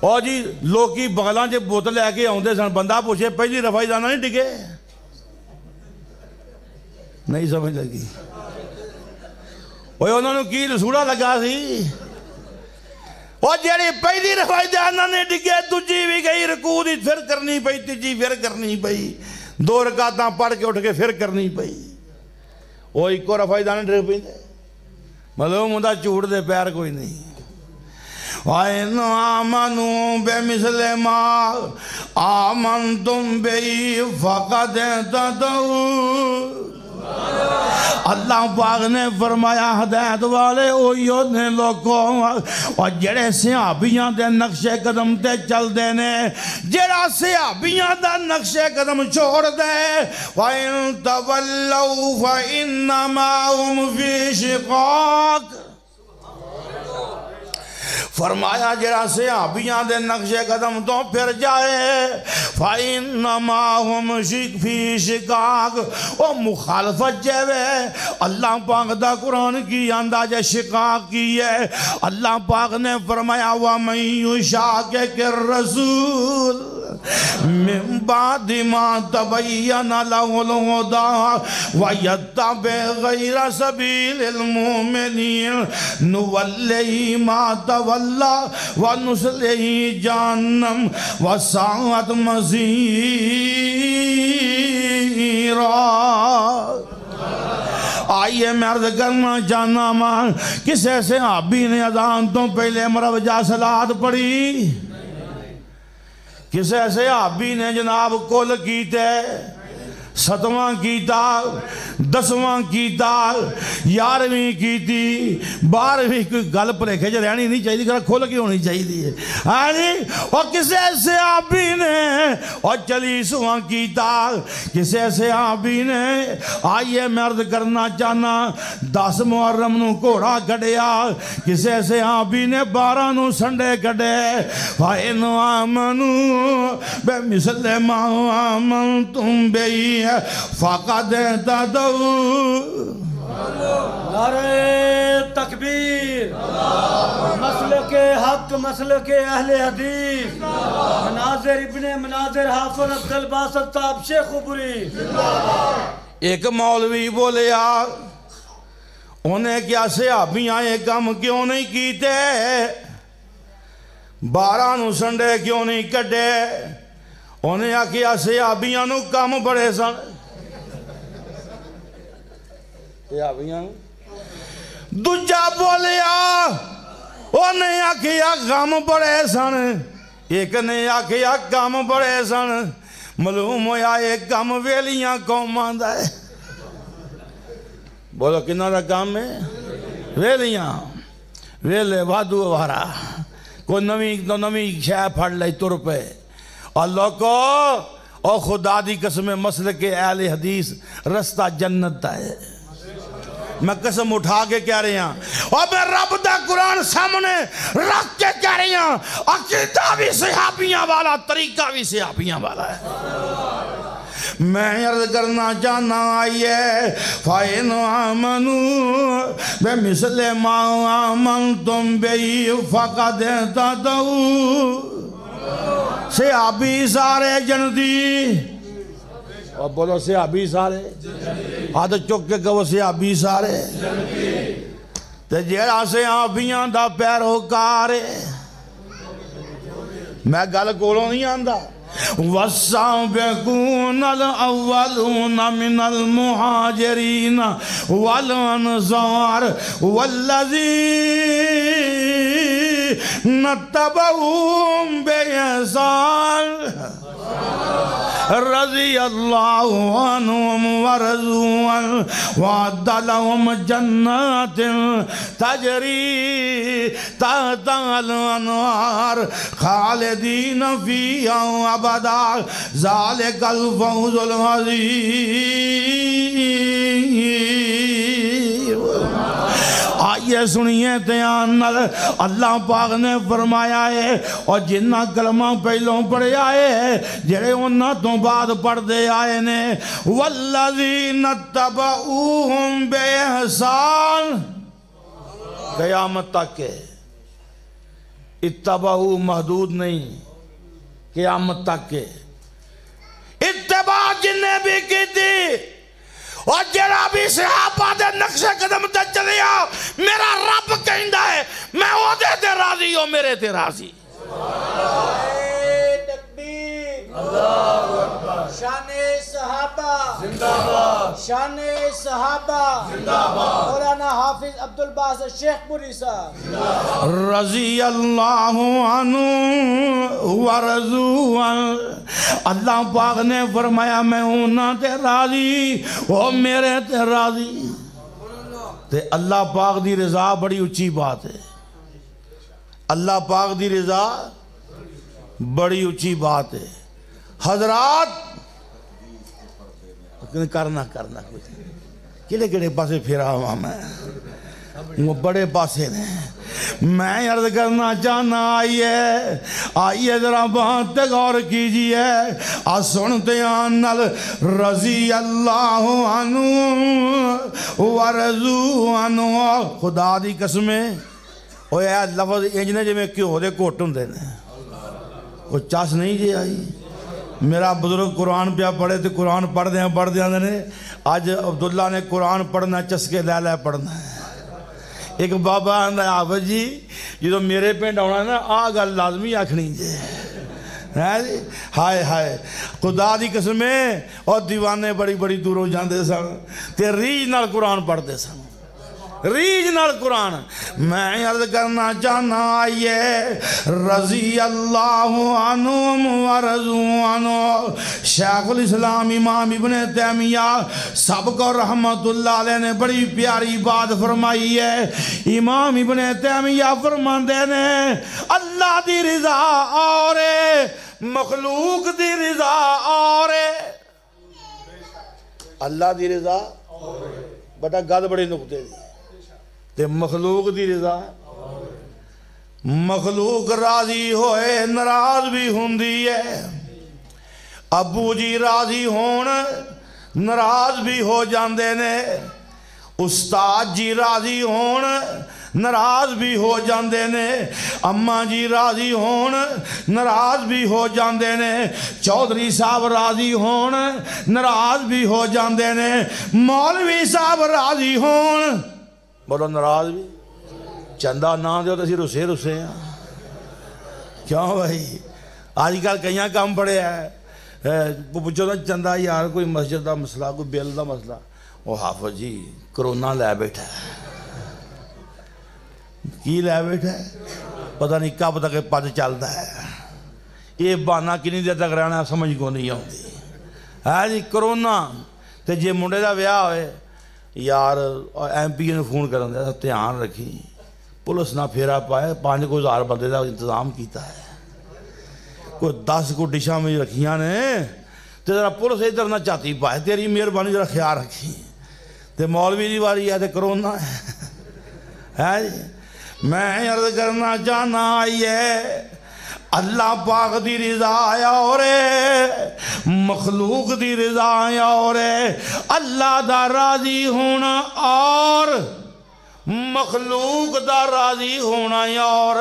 اور جی لوکی بغلاں چے بہت لے کے آندے سن بندہ پوچھے پہلی رفائدانہ نہیں ڈگے نہیں سمجھ لگی اوہ انہوں نے کی رسولہ لگا سی اور جیڑی پہلی رفائدانہ نے ڈگے تجھی بھی گئی رکوع دی پھر کرنی پئی تجھی پھر کرنی پئی 2 رکعتاں پڑھ کے اٹھ کے پھر کرنی پئی وہ ایک کو رفائدانہ ڈر پئی دے معلوم ہوندہ جھوٹ دے پیر کوئی نہیں وَإِنْ آمَنُوا بِمِثْلِ مَا آمَنْتُمْ بِهِ فَقَدْ اهْتَدَوْا اللہ پاک نے فرمایا ہدایت والے اوہیو نے لوگوں اور جڑے صحابیاں دے نقش قدم تے چل دینے جڑا صحابیاں دا نقش قدم چھوڑ دے وَإِن تَوَلَّوْا فَإِنَّمَا هُمْ فِي شِقَاقٍ فرمایا جڑا صحابیاں دے نقش قدم تو پھر جائے فَإِنَّمَا هُمْ فِي شِقَاقٍ او مخالفت جیوے اللہ پاک دا قرآن کی اندازہ شقاق کی ہے اللہ پاک نے فرمایا وَمَن يُشَاقِقِ الرَّسُولِ من بعد ما تبین له الهدى ويتبع غير سبيل المؤمنين نوله ما تولى ونصله جهنم وساءت مصيرا آئیے میں عرض کرنا چاہنا ماں کسے صحابی نے اذان تو پہلے مروجہ صلاۃ پڑھی کسے صحابی نے جناب کل کیتے 7واں کیتا 10واں کیتا 11ویں کیتی 12ویں کوئی گل پریکھے جو رہنی نہیں چاہیے کہ کھول کی ہونی چاہیے اور کسے صحابی نے اور 40واں کیتا کسے صحابی نے آئیے میں عرض کرنا چاہنا 10 محرم نو کوڑا کڑیا کسے صحابی نے 12 نو سنڈے کڑے فَإِنْ آمَنُوا بِمِثْلِ مَا آمَنْتُمْ بِهِ فَقَدْ اهْتَدَوْا نعرہ تکبیر مسلک حق مسلک اہل حدیث مناظر ابن مناظر حافظ عبدالباسط صاحب شیخ پوری ایک مولوی بولیا انہیں کیا صحابیاں یہ کام کیوں نہیں کیتے 12 نو سنڈے کیوں نہیں کٹے انہیں آکھیا صحابیاں نو کام بڑے سن صحابیاں دوجا بولیا انہیں آکھیا کام بڑے سن ایک نے آکھیا کام بڑے سن معلوم ہویا ایک کام ویلیاں قوم آندہ ہے بولو کنہ دا کام ہے ویلیاں ویلے وادو وارا کوئی نوی شاہ پھڑ لئی تر پہ اللہ کو او خدا دی قسم مسلک اہل حدیث رستہ جنت ہے میں قسم اٹھا کے کہہ رہی ہوں اور میں رب دا قرآن سامنے رکھ کے کہہ رہی ہوں عقیدہ بھی صحابیاں والا طریقہ بھی صحابیاں والا ہے میں عرض کرنا چاہنا آئیے فَإِنْ آمَنُوا بِمِثْلِ مَا آمَنْتُمْ بِهِ فَقَدْ اهْتَدَوْا صحابی سارے جنتی اور بولو صحابی سارے ہاتھ چک کے کہو صحابی سارے تے جیڑا صحابیاں دا پیروکار میں گل کولوں نہیں آندا وَالسَّابِقُونَ الْأَوَّلُونَ مِنَ الْمُحَاجِرِينَ وَالْأَنْصَارِ وَالَّذِينَ اتَّبَعُوهُمْ بِإِحْسَانٍ رضی اللہ عنہم ورضوا عنہ وعد لهم جنات تجری تحتها الانہار خالدین فیہا ابدا ذالک الفوز العظیم۔ آئیے سنیے دھیان نال، اللہ پاک نے فرمایا ہے اور جنہ کلمہ پہلوں پڑھے آئے جڑے انہاں تو بعد پڑھ دے آئے نے والذین اتبعوہم بے احسان قیامت تک کے اتبعو محدود نہیں، قیامت تک کے اتباع جنہیں بھی کی تھی اور جڑا بھی صحابہ دے نقش قدم تے چلیا میرا رب کہندا ہے میں او دے تے راضی ہوں میرے تے راضی۔ تکبیر، اللہ اکبر، شان صحابہ زندہ باد، شان صحابہ زندہ باد، مولانا حافظ عبدالباسط شیخ پوری صاحب رضی اللہ عنہ ورضوا عنہ۔ اللہ پاک نے فرمایا میں انہاں تے راضی وہ میرے تے راضی۔ تے اللہ پاک دی رضا بڑی اچھی بات ہے، اللہ پاک دی رضا بڑی اچھی بات ہے۔ حضرات کرنا کیلے کیڑے پاسے پھرا ہوا میں وہ بڑے پاسے نے میں عرض کرنا چاہنا آئیے ذرا بات غور کیجئے سنتے آنل رضی اللہ عنہ ورضوا عنہ۔ خدا دی قسمیں اوہ اے لفظ انجنے جو میں کیوں دے کوٹن دینے کوئی چاس نہیں جی آئی۔ میرا بزرگ قرآن پہ پڑھے تو قرآن پڑھ دیا نے آج عبداللہ نے قرآن پڑھنا چسکے لے لے پڑھنا ہے۔ ایک بابا آندہ ہے آفت جی جو میرے پینڈ ہونا ہے نا آگا لازمی آکھنی جے ہائے ہائے خدا دی قسمیں اور دیوانے بڑی بڑی دوروں جاندے سن تے ریج نال قرآن پڑھ دے سن ریجنل قرآن۔ میں عرض کرنا چاہنا آئیے رضی اللہ عنہم ورضوا عنہ۔ شیخ الاسلام امام ابن تیمیہ سب کو رحمت اللہ علیہ نے بڑی پیاری بات فرمائی ہے۔ امام ابن تیمیہ فرماندے نے اللہ دی رضا اور مخلوق دی رضا اور اللہ دی رضا بڑا گد بڑے نقطے دی تے مخلوق دی رضا مخلوق راضی ہوئے ناراض بھی ہوندی ہے۔ ابو جی راضی ہون ناراض بھی ہو جاندے نے، استاد جی راضی ہون ناراض بھی ہو جاندے نے، اماں جی راضی ہون ناراض بھی ہو جاندے نے، چودھری صاحب راضی ہون ناراض بھی ہو جاندے نے، مولوی صاحب راضی ہون بولو ناراض بھی چندہ نہ دیو تو اسی رسے ہیں کیوں بھائی؟ آج کل کئیاں کام پڑے ہیں پوچھو نا چندہ یار کوئی مسجد دا مسئلہ کوئی بیل دا مسئلہ وہ حافظ جی کرونا لے بیٹھا ہے کی لے بیٹھا ہے پتہ نہیں کب تک پد چلتا ہے یہ بہانا کنی دیر تک رہنا سمجھ کو نہیں آتی ہے جی کرونا تے جے منڈے دا ویاہ ہوئے یار ایم پی نے فون کرن دیا دھیان رکھی پولیس نہ پھیرا پائے 5,000 بندے دا انتظام کیتا ہے کوئی 10 کو ڈشاں میں رکھیاں نے تے ذرا پولیس ادھر نہ چاہتی پائے تیری مہربانی ذرا خیال رکھی تے مولوی دی واری ہے تے کرونا ہے جی میں عرض کرنا چاہنا آئیے اللہ پاک دی رضا آیا اور مخلوق دی رضا آیا اور اللہ دا راضی ہونا اور مخلوق دا راضی ہونا اور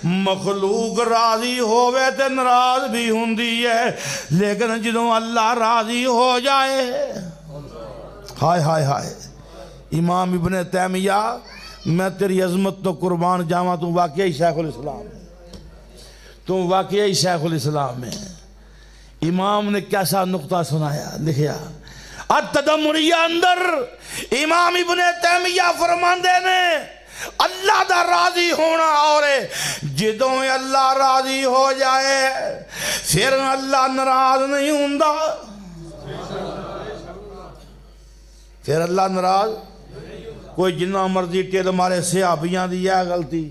مخلوق راضی ہوئے تے ناراض بھی ہوندی ہے لیکن جدوں اللہ راضی ہو جائے ہائے ہائے ہائے۔ امام ابن تیمیہ میں تیری عظمت تو قربان جاواں تو واقعی شیخ الاسلام تو واقعی شیخ الاسلام میں امام نے کیسا نقطہ سنایا لکھیا التدمریہ اندر امام ابن تیمیہ فرماندے نے اللہ دا راضی ہونا اور جدوں اللہ راضی ہو جائے پھر اللہ ناراض نہیں ہوندا، پھر اللہ ناراض کوئی جنہ مرضی ٹیل مارے صحابیاں دی ہے غلطی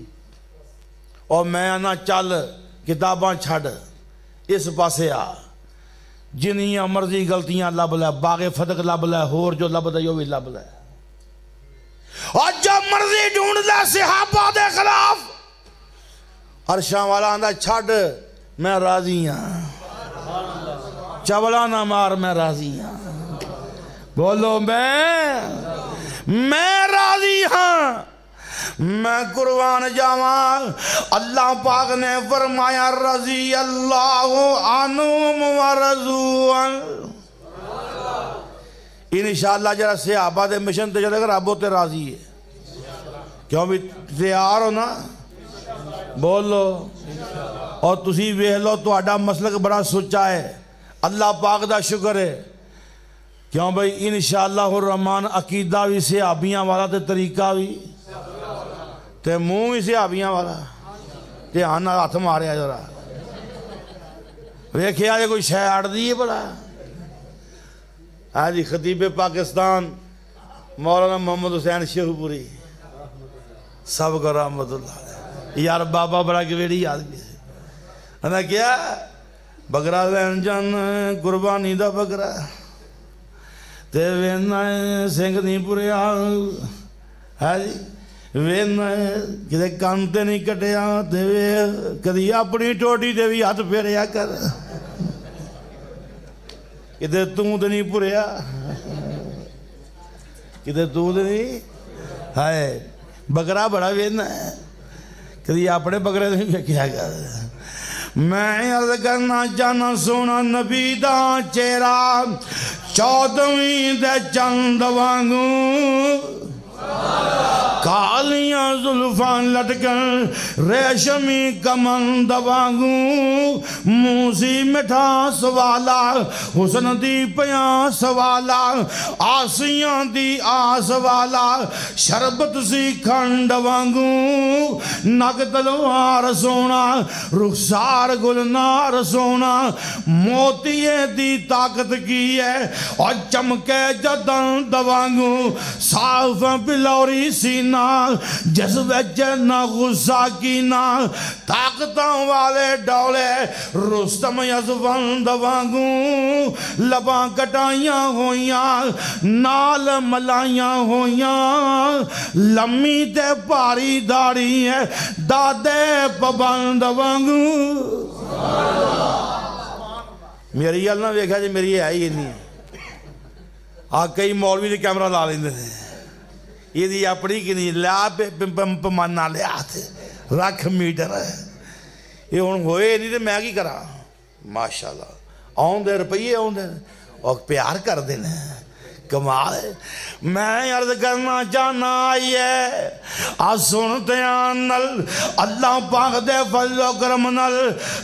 اور میں نہ چل کتاباں چھڑ اس پاسے آ، جنیاں مرضی غلطیاں لب لے، باغ فتق لب لے، ہور جو لب دے بھی لب لے، اور جب مرضی ڈھونڈ لے صحابہ دے خلاف، عرشاں والا آندہ چھڑ میں راضی ہاں، چولا نہ مار میں راضی ہاں، بولو میں راضی ہاں، میں قربان جاواں۔ اللہ پاک نے فرمایا رضی اللہ عنہم ورضوا عنہ، انشاءاللہ جرا صحابہ دے مشن تے چلے گا رب تے راضی ہے، کیوں بھی تیار ہو نا، بولو، اور تسی ویکھ لو تہاڈا مسلک بڑا سچا ہے، اللہ پاک دا شکر ہے، کیوں بھئی انشاءاللہ الرحمن عقیدہ بھی صحابیاں والا تے طریقہ بھی تے منہ بھی صحابیاں والا، تے آنا ہاتھ ماریا جرا ویکھیا جے کوئی شے اڑ دی ہے بڑا۔ آجی خطیب پاکستان مولانا محمد حسین شیخو پوری سب کو رحمت اللہ علیہ، یار بابا بڑا گویڑی یاد بھی ہے، انہا کیا بکرا لین جان قربانی دا بکرا تے وینا سنگ نہیں پوریا ہے جی، وینا کدے کانتے نہیں کٹیا تے کدی اپنی ٹوٹی تے بھی ہاتھ پھیریا کر، کدے توں تے نہیں پوریا، کدے توں تے نہیں ہے، بکرا بڑا وینا ہے، کدی اپنے بکرے تے نہیں کیا کر۔ میں عرض کرنا چاہنا سونا نبی دا چہرہ 14ویں دے چند وانگوں، کالیاں زلفاں لٹکن ریشمی کمند وانگوں، موسی مٹھا سوالا حسن دی پیاں سوالا، آسیاں دی آس والا شربت سی کھنڈ وانگوں، نگ تلوار سونا رخسار گلنار سونا، موتیے دی طاقت کی ہے اور چمکے جدن دوانگوں، صاف بلوری سینہ جذبہ جنہ غصہ کینہ، طاقتوں والے ڈولے رستم یزوند وانگوں، لباں کٹائیاں ہویاں نال ملائیاں ہویاں، لمی تے پاری داڑی ہے دادے پابند وانگوں۔ میری اللہ ویکھا جی میری ہے ہی نہیں ہے، کئی مولوی نے کیمرہ لا لیندے تھے، یہ دی اپنی کی نہیں لیا پمانا لیا تھے رکھ میٹر ہے، یہ ہون ہوئے نہیں تھے میں کی کرا، ماشاءاللہ آؤں دے روپیے آؤں دے اور پیار کر دینے کمال ہے۔ میں عرض کرنا چاہنا آئیے سنتے آنل اللہ پاک دے فضل و کرم نل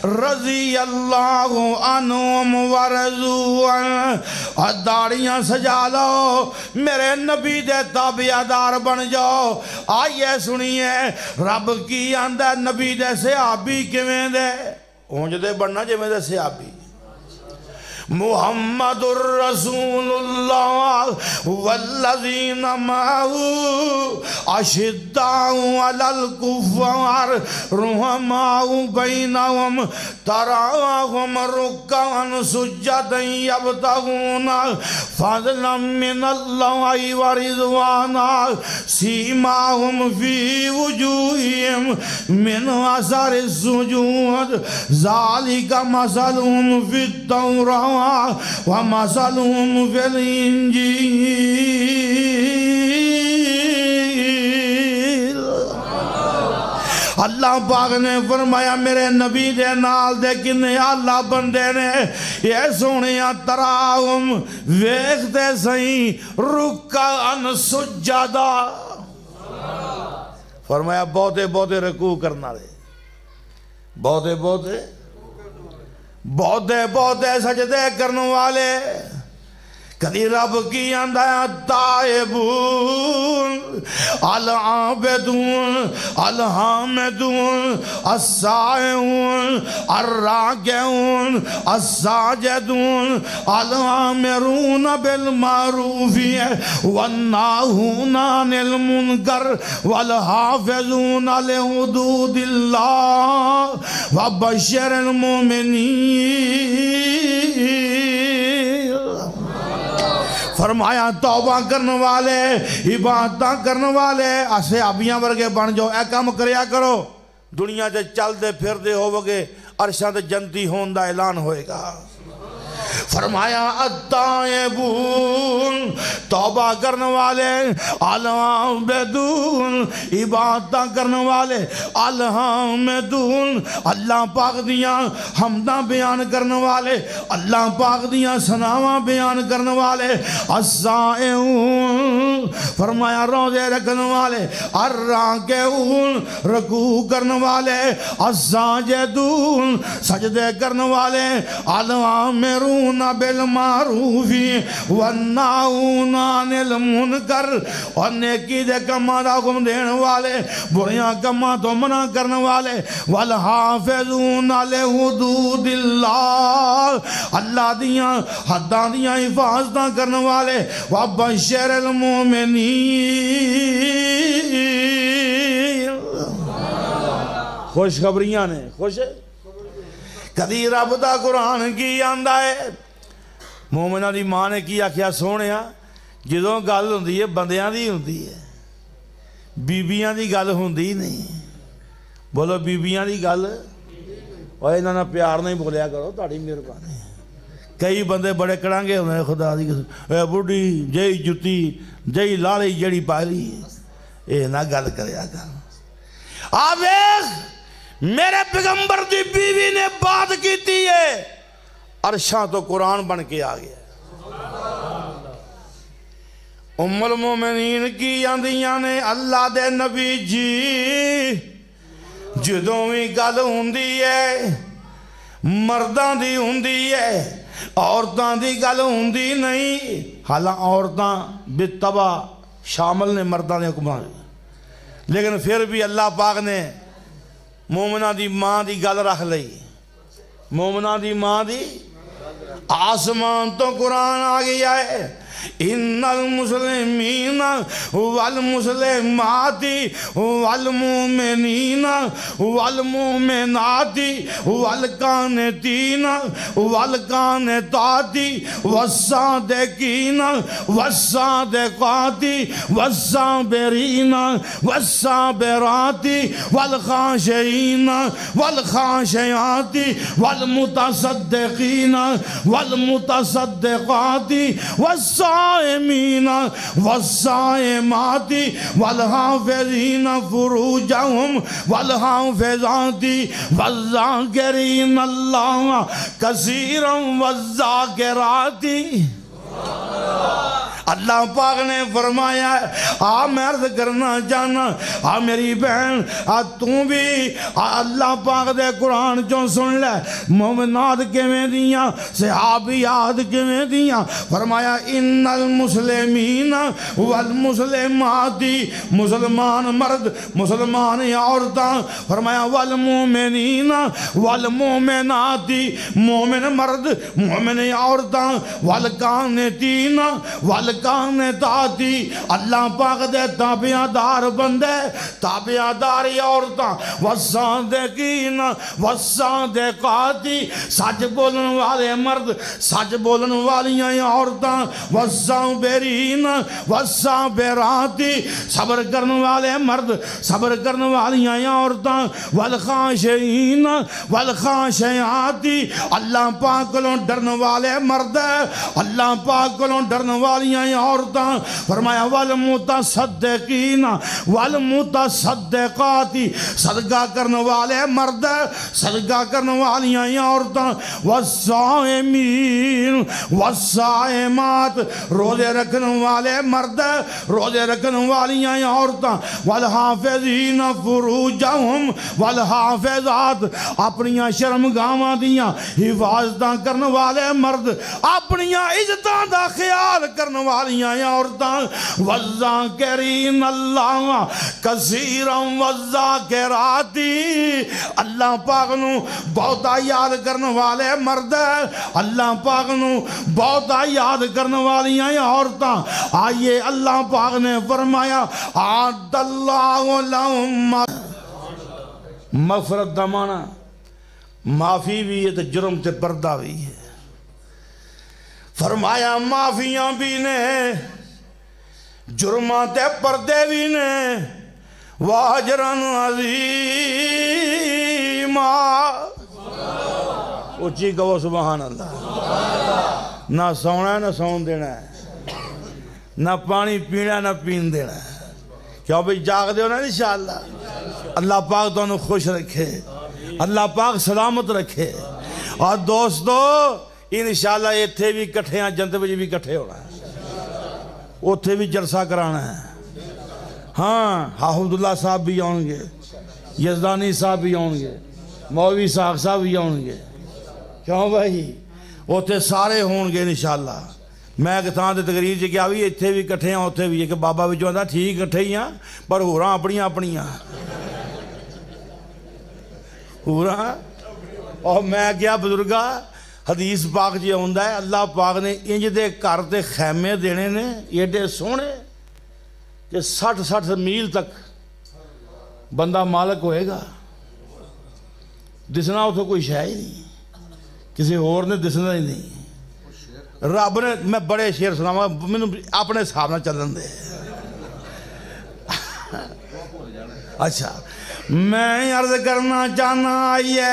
رضی اللہ عنہم ورضوا عنہ، داڑیاں سجا لو میرے نبی دے تابعدار بن جاؤ۔ آئیے سنیے رب کی آندہ نبی دے صحابی کیویں دے اونج دے بننا جے میں دے صحابی، محمد الرسول اللہ والذین معه اشداء علی الکفار رحماء بینہم تراہم رکعا سجدا یبتغون فضلا من اللہ ورضوانا سیماہم فی وجوہہم من اثر السجود ذالک مثلہم فی التوراۃ وَمَثَلُهُمْ فِي الْإِنْجِيلِ۔ اللہ پاک نے فرمایا میرے نبی دے نال دے کنے اللہ بندے نے یہ سونیاں تراہم ویکھتے سہیں رکعن سجدہ، فرمایا بہتے بہتے رکوع کرنا رہے، بہتے بہتے سجدے کرنے والے، کدی رب کی آندا ہے التائبون العابدون الحامدون السائحون الراکعون الساجدون الآمرون بالمعروف والناہون عن المنکر والحافظون لحدود اللہ وبشر المؤمنین۔ فرمایا توبہ کرنے والے عبادتاں کرنے والے صحابیاں ورگے بن جاؤ، اے کام کریا کرو، دنیا تے چل دے پھر دے ہوو گے، عرشاں تے جنتی ہون دا اعلان ہوئے گا۔ فرمایا التائبون توبہ کرنے والے، العابدون عبادتاں کرنے والے، الحامدون اللہ پاک دیاں حمداں بیان کرنے والے، اللہ پاک دیاں ثناواں بیان کرنے والے، السائحون فرمایا روزے رکھنے والے، الراکعون رکوع کرنے والے، الساجدون سجدے کرنے والے، الآمرون بالمعروف والناہون عن المنکر اور نیکی دے کماں دا حکم دینے والے، بریاں کماں تو منع کرنے والے، والحافظون لحدود اللہ اللہ دیاں حداں دیاں حفاظتاں کرنے والے، وبشر المؤمنین۔ خوشخبریاں نے خوش کدی رب دا قرآن کی آندا ہے، مومنہ دی ماں نے کی آکھیا سونیا جدوں گل ہوندی ہے بندیاں دی ہوندی ہے، بیبیاں دی گل ہوندی نہیں۔ بولو بیبیاں دی گل، اور انہاں نہ پیار نہیں بولیا کرو، تہاڈی مہربانی۔ کئی بندے بڑے کڑانگے ہوندے نے خدا دی قسم، اے بڈھی جئی جُتی جئی لاڑی جڑی پالی، اے نہ گل کریا کر۔ آویخ میرے پیغمبر دی بیوی نے بات کیتی ہے، عرشاں تو قرآن بن کے آ گیا۔ ام المومنین کی آندیاں نے اللہ دے نبی جی جدوں بھی گل ہوندی ہے مرداں دی ہوندی ہے، عورتاں دی گل ہوندی نہیں، حالاں عورتاں بالطبع شامل نے مرداں دے حکمان، لیکن پھر بھی اللہ پاک نے مومنہ دی ماں دی گل رکھ لئی، مومنہ دی ماں دی آسمان تو قرآن آ گیا ہے، ان المسلمین والمسلمات والمؤمنین والمؤمنات والقانتین والقانتات والصادقین والصادقات والصابرین والصابرات والخاشعین والخاشعات والمتصدقین والمتصدقات والصائمین والصائمات والحافظین فروجہم والحافظات والذاکرین اللہ کثیرا والذاکرات۔ اللہ پاک نے فرمایا میں عرض کرنا چاہنا میری بہن تُوں بھی اللہ پاک دے قرآن چوں سن لے، مومنات کیویں دیاں صحابیات کیویں دیاں۔ فرمایا ان المسلمین والمسلمات مسلمان مرد مسلمان عورتاں، فرمایا والمؤمنین والمؤمنات مومن مرد مومن عورتاں، والقانتین والقانتات اللہ پاک دے تابعدار بندے تابعداری عورتاں، والصادقین والصادقات سچ بولن والے مرد سچ بولن والیاں عورتاں، والصابرین والصابرات صبر کرن والے مرد صبر کرن والیاں عورتاں، والخاشعین والخاشعات اللہ پاک کولوں ڈرن والے مرد اللہ پاک کولوں ڈرن والیاں عورتاں فرمایا والمتصدقین والمتصدقات صدقہ کرنے والے مرد صدقہ کرنے والیاں عورتاں والصائمین والصائمات روزے رکھنے والے مرد روزے رکھنے والیاں عورتاں والحافظین فروجہم والحافظات اپنیاں شرمگاواں دیاں حفاظتاں کرنے والے مرد اپنیاں عزتاں دا خیال کرنے والیاں عورتاں والذاکرین اللہ کثیرا والذاکراتی اللہ پاک نو بہتا یاد کرنے والے مرد اللہ پاک نو بہتا یاد کرنے والیاں عورتاں آئیے اللہ پاک نے فرمایا عاد اللہ لہم مغفرت دا معنی معافی بھی ہے تو جرم تے پردہ بھی ہے فرمایا معافیاں بھی نے جرماں تے پردے بھی نے واجرن عظیمہ اچھی کہو سبحان اللہ نہ سونا ہے نہ سون دینا ہے نہ پانی پینا نہ پین دینا ہے کیوں بھئی جاگ دے ہونا انشاءاللہ اللہ پاک تو انہوں خوش رکھے اللہ پاک سلامت رکھے اور دوستو انشاءاللہ اتھے بھی کٹھے ہیں جنت بجی بھی کٹھے ہونا ہے اتھے بھی جلسہ کرانا ہے ہاں حافظ اللہ صاحب بھی آؤں گے یزدانی صاحب بھی آؤں گے مولوی صاحب بھی آؤں گے کیوں بھائی اتھے سارے ہوں گے انشاءاللہ میں کہتا ہوں تقریر جی کیا بھی اتھے بھی کٹھے ہیں اتھے بھی کہ بابا بھی جو ہے ٹھیک کٹھے ہی ہیں پر ہو رہا اپنیاں اپنیاں ہو رہا اور میں کیا بزرگا حدیث پاک جی ہوندہ ہے اللہ پاک نے انج دے گھر تے خیمے دینے نے ایڈے سونے کہ 60 میل تک بندہ مالک ہوئے گا دسنا اتھے کوئی شے ہی نہیں کسی اور نے دسنا ہی نہیں رب نے میں بڑے شعر سناؤں میں اپنے صاحب نہ چلن دے اچھا میں عرض کرنا چاہنا آئیے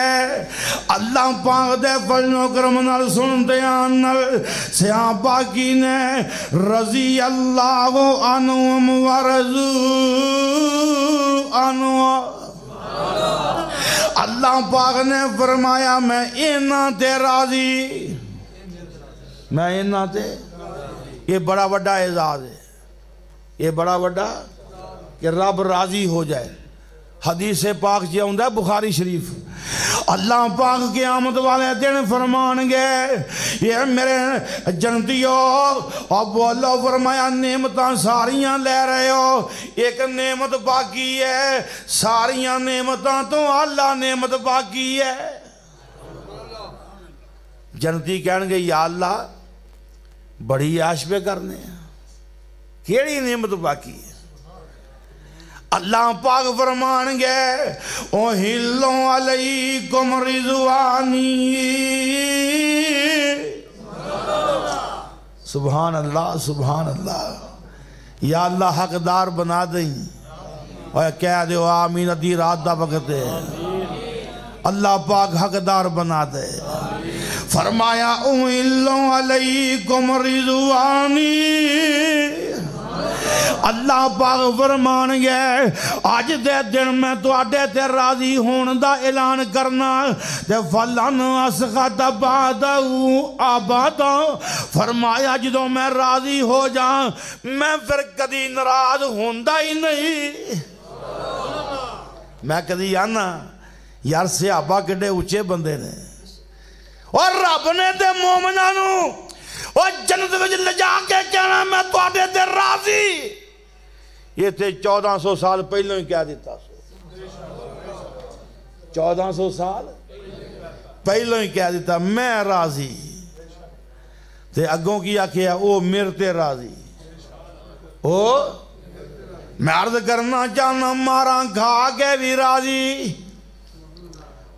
اللہ پاک دے فضل و کرم نال سنتے آنل سیاں پاکی نے رضی اللہ عنہم ورضو عنہ اللہ پاک نے فرمایا میں اینا تے راضی میں اینا تے یہ بڑا وڈا اعزاز ہے یہ بڑا وڈا کہ رب راضی ہو جائے حدیث پاک جی ہوندہ ہے بخاری شریف اللہ پاک قیامت والے دن فرمان گے یہ میرے جنتیوں اور بولو فرمایا نعمتاں ساریاں لے رہے ہو ایک نعمت باقی ہے ساریاں نعمتاں تو اللہ نعمت باقی ہے جنتی کہنے گے یا اللہ بڑی عاش پہ کرنے ہیں کیڑی نعمت باقی ہے اللہ پاک فرمان گے اوہلو علیکم رضوانی سبحان اللہ سبحان اللہ یا اللہ حقدار بنا دیں اور کہہ دے آمین ادھی رات دا وقت ہے اللہ پاک حقدار بنا دے فرمایا اوہلو علیکم رضوانی اللہ پاک فرمان گئے آج دے دن میں تو آڈے تے راضی ہون دا اعلان کرنا تے فلن اسخط بعدہو آبادا فرمایا جدوں میں راضی ہو جاؤں میں پھر کدی ناراض ہوندہ ہی نہیں میں کدی آنا یار صحابہ کڈے اونچے بندے نے اور رب نے تے مومنانو اور جنت وچ لجا کے کہنا میں تو آڈے تے راضی یہ تھے 1400 سال پہلوں ہی کیا دیتا سو 1400 سال پہلوں ہی کیا دیتا میں راضی تے اگوں کیا کیا او مرتے راضی او میں عرض کرنا چاہنا ماراں کھا کے بھی راضی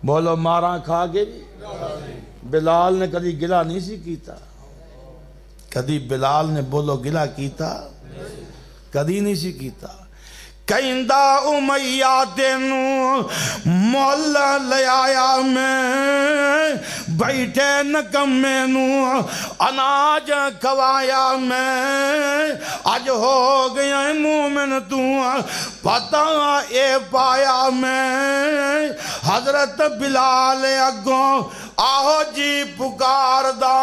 بولو ماراں کھا کے بھی بلال نے کدی گلہ نہیں سی کیتا کدی بلال نے بولو گلہ کیتا کدی نہیں سی کیتا کہندہ امیہ تینوں مولا لے آیا میں بیٹھے نکمے نو اناج کھوایا میں اج ہو گیا مومن تو پتہ اے پایا میں حضرت بلال اگوں آہو جی پکار دا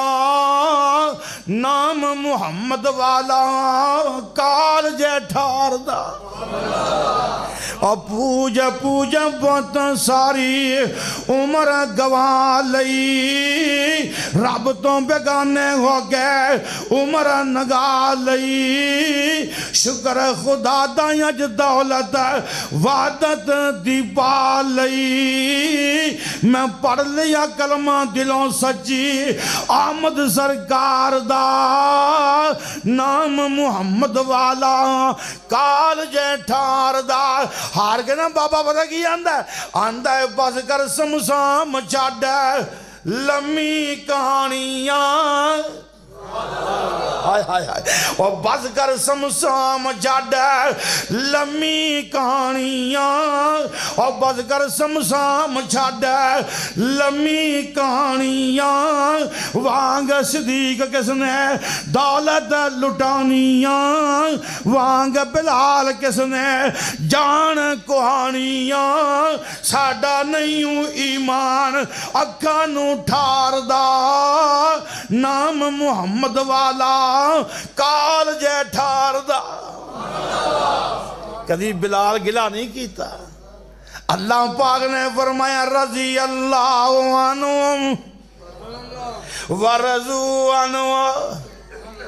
نام محمد والا کال جے ٹھار دا اور پوج بہت ساری عمر گوا لئی رب تو بیگانے ہو گئے عمر نگا لئی شکر خدا دائیں دولت وعدت دی پا لئی میں پڑھ لیا کلمہ دلوں سچی آمد سرکار دا نام محمد والا کال جے ٹھار دا ہار کے نا بابا پتہ کی آندہ ہے بس کر سمسام چاڑا لمی کہانیاں ہائے ہائے ہائے اور بس کر سمسام جاڑا لمی کہانیاں اور بس کر سمسام جاڑا لمی کہانیاں وانگ صدیق کس نے دولت لٹانیاں وانگ بلال کس نے جان کوہانیاں ساڑا نہیں ایمان اکھانو ٹھار دا نام محمد والا کال جے ٹھار دا کدی بلال گلہ نہیں کیتا اللہ پاک نے فرمایا رضی اللہ عنہم ورضو عنہ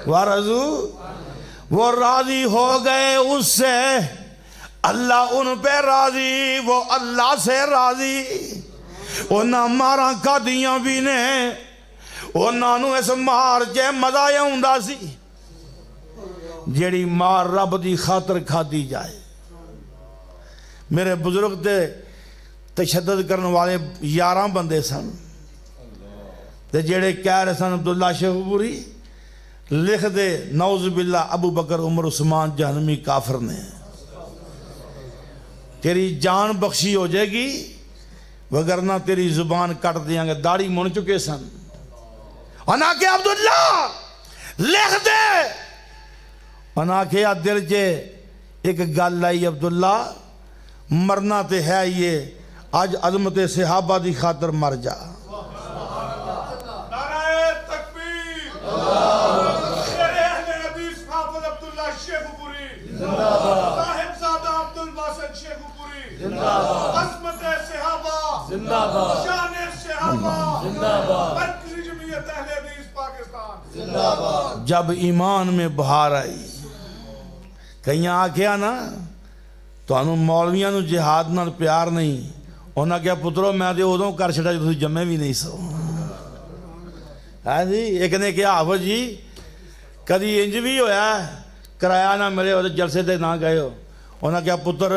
ورضو وہ راضی ہو گئے اس سے اللہ ان پہ راضی وہ اللہ سے راضی انہاں مارا قادیاں بھی نے انہاں نو اس مار جے مزہ ہوندہ سی جیڑی مار رب دی خاطر کھا دی جائے میرے بزرگ تے تشدد کرنے والے 11 بندے سن تے جیڑے کہہ رہے سن عبداللہ شیخ پوری لکھ دے نعوذ باللہ ابو بکر عمر عثمان جہنمی کافر نے تیری جان بخشی ہو جائے گی وگرنہ تیری زبان کٹ دیاں گے داڑھی من چکے سن انا کہ عبداللہ لکھ دے انا کہ دل جے ایک گل لائی عبداللہ مرنا تے ہے یہ آج عظمت صحابہ دی خاطر مر جا نعرہ تکبیر شیر اہل حدیث حافظ عبداللہ شیخ پوری صاحب زادہ عبدالباسط شیخ پوری عظمت صحابہ شان صحابہ مرکزی جمعیت اہل حدیث پاکستان جب ایمان میں بہار آئی کہیں آکھیا نا تو انہوں مولویاں نو جہاد نال پیار نہیں انہاں کیا پترو میں دے ادھوں کر چھڑا جو جمعے بھی نہیں سو جی ایک نے کیا حافظ جی کدی انج بھی ہویا کرایا نہ ملے اور جلسے تے نہ گئے ہو انہاں کیا پتر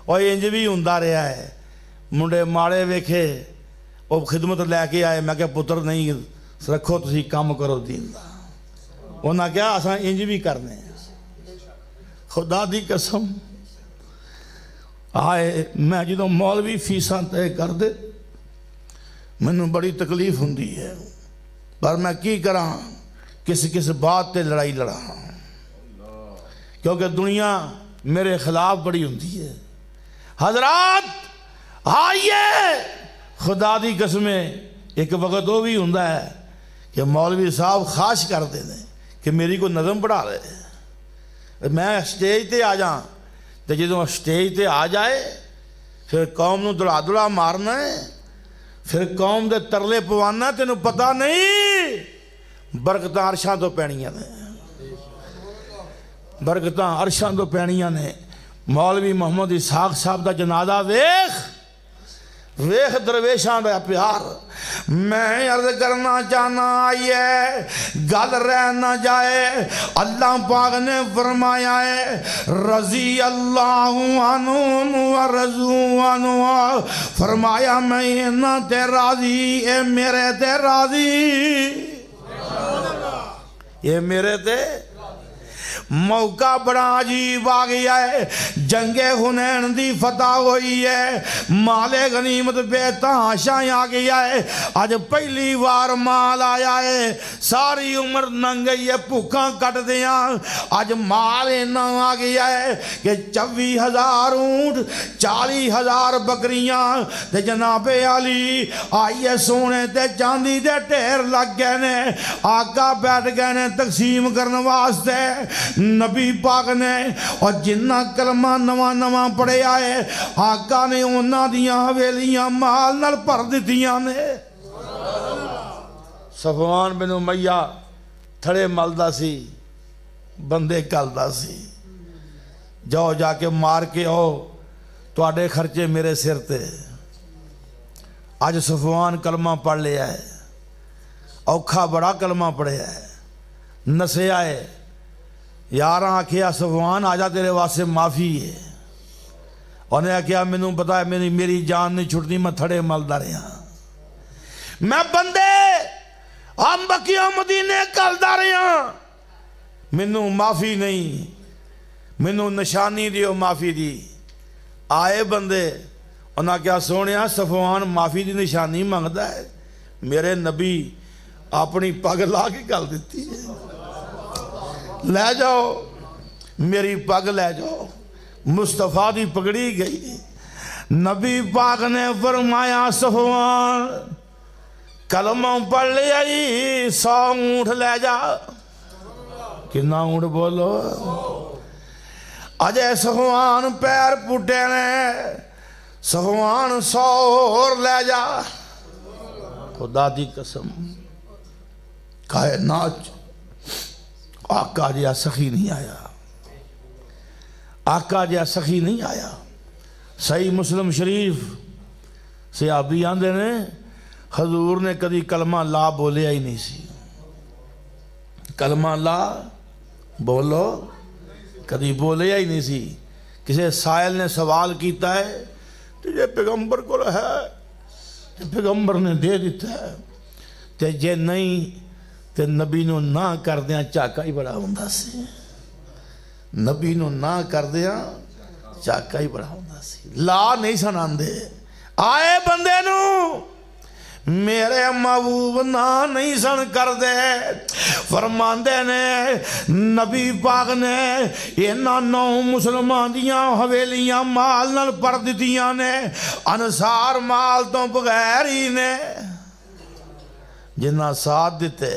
اور انج بھی ہوندہ رہا ہے منڈے ماڑے ویکھے وہ خدمت لے کے آئے میں کیا پتر نہیں رکھو تسی کام کرو دین دا انہاں کیا آسان انج بھی کرنے خدا دی قسم آئے میں جدوں مولوی فیساں تے کر دے میں بڑی تکلیف ہوندی ہے پر میں کی کراں کس بات تے لڑائی لڑا کیونکہ دنیا میرے خلاف بڑی ہوندی ہے حضرات آئیے خدا دی قسمیں ایک وقت وہ بھی ہوندہ ہے کہ مولوی صاحب خواہش کر دے دیں کہ میری کو نظم پڑھا رہے میں سٹیج تے آ جاں تو جدوں سٹیج تے آ جائے پھر قوم نو دڑا دڑا مارنا ہے پھر قوم دے ترلے پوانا تینوں پتہ نہیں برکتاں عرشاں تو پینیاں نے برکتاں عرشاں تو پینیاں نے مولوی محمد اسحاق صاحب دا جنازہ ویخ درویشاں دا پیار میں عرض کرنا چاہنا آئیے گل رہ نہ جائے اللہ پاک نے فرمایا ہے رضی اللہ عنہم ورضو عنہ فرمایا میں نہ تے راضی اے میرے تے راضی یہ میرے تے موقع بڑا عجیب آ گیا ہے، جنگ حنین دی فتح ہوئی ہے، مال غنیمت بے تحاشا آ گیا ہے، آج پہلی وار مال آیا ہے، ساری عمر ننگ گئی ہے، بھوکاں کٹ دیاں، آج مال اینا آ گیا ہے کہ 24,000 اونٹ، 40,000 بکریاں، تے جناب علی آئیے سونے تے چاندی دے ٹھیر لگ گئے نے، آقا بیٹھ گئے نے تقسیم کرنے واسطے، نبی پاک نے اور جنہ کلمہ نواں نواں پڑے آئے، آقا نے انہاں دیاں حویلیاں مال نال پر دیتیاں نے۔ صفوان بن امیہ تھڑے ملدہ سی، بندے کلدہ سی، جاؤ جا کے مار کے آؤ، تو آڑے خرچے میرے سر تے۔ آج صفوان کلمہ پڑھ لیا ہے، اوکھا بڑا کلمہ پڑھے ہے، نسے آئے، یاراں آکھیا صفوان آجا تیرے واسے معافی ہے، انہیں کیا میں پتا ہے میری جان نہیں چھٹنی، میں تھڑے ملدہ رہا، میں بندے ہم بکیوں مدینے کلدہ رہا، میں معافی نہیں، میں نشانی دیو معافی دی۔ آئے بندے انہاں کیا سونیا صفوان معافی دی نشانی مانگدا ہے، میرے نبی اپنی پگ لا کے گل دیتی ہے، لے جاؤ میری پگ لے جاؤ، مصطفیٰ دی پگڑی گئی، نبی پاک نے فرمایا صفوان کلمہ پڑھ لیا 100 اونٹ لے جا، کتنا اونٹ بولو، اجے صفوان پیر پوٹے نے، صفوان 100 اور لے جا، خدا دی قسم کائنات آقا جیا سخی نہیں آیا، آقا جیا سخی نہیں آیا۔ صحیح مسلم شریف صحابی آندے نے حضور نے کدی کلمہ لا بولیا ہی نہیں سی، کلمہ لا بولو کدی بولیا ہی نہیں سی۔ کسی سائل نے سوال کیتا ہے تجھے پیغمبر کو ہے، پیغمبر نے دے دیتا ہے، تے جے نہیں تے نبی نو نہ کر دیاں چاکا ہی بڑا ہوندہ سی، نبی نو نہ کر دیاں چاکا ہی بڑا ہوندہ سی، لا نہیں سنان دے۔ آئے بندے نو میرے محبوب نہ نہیں سن کر دے، فرماندے نے نبی پاک نے اینا 9 مسلمان دیاں حویلیاں مال نال پر دیتیاں نے، انصار مال تو بغیر ہی نے جنہ ساتھ دیتے،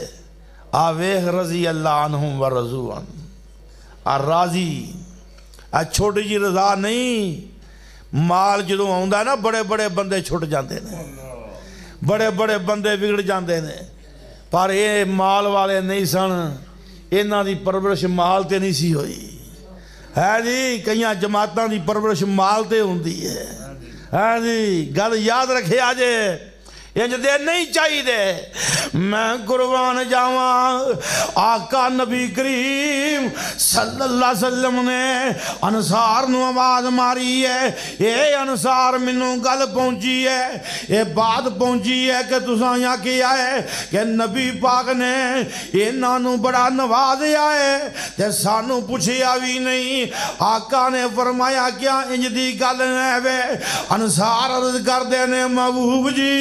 آویخ رضی اللہ عنہم و رضو عنہ، راضی چھوٹی جی رضا نہیں، مال جدوں آؤندہ نا بڑے بڑے بندے چھوٹ جاندے نے، بڑے بڑے بندے بگڑ جاندے نے، پر یہ مال والے نہیں سن، انہاں دی پرورش مال تے نہیں سی ہوئی ہے جی، کئیاں جماعتاں دی پرورش مال تے ہوندی ہے جی، گل یاد رکھے آجے انج دے نہیں چاہی دے۔ میں قربان جاواں آقا نبی کریم صلی اللہ علیہ وسلم نے انصار نو آواز ماری ہے، اے انصار منوں گل پہنچی ہے، اے بات پہنچی ہے کہ تساں یہاں کیا ہے کہ نبی پاک نے انہاں نو بڑا نوازیا ہے تے سانو پوچھیا بھی نہیں۔ آقا نے فرمایا کیا انج دی گل ہے وے؟ انصار عرض کر دینے محبوب جی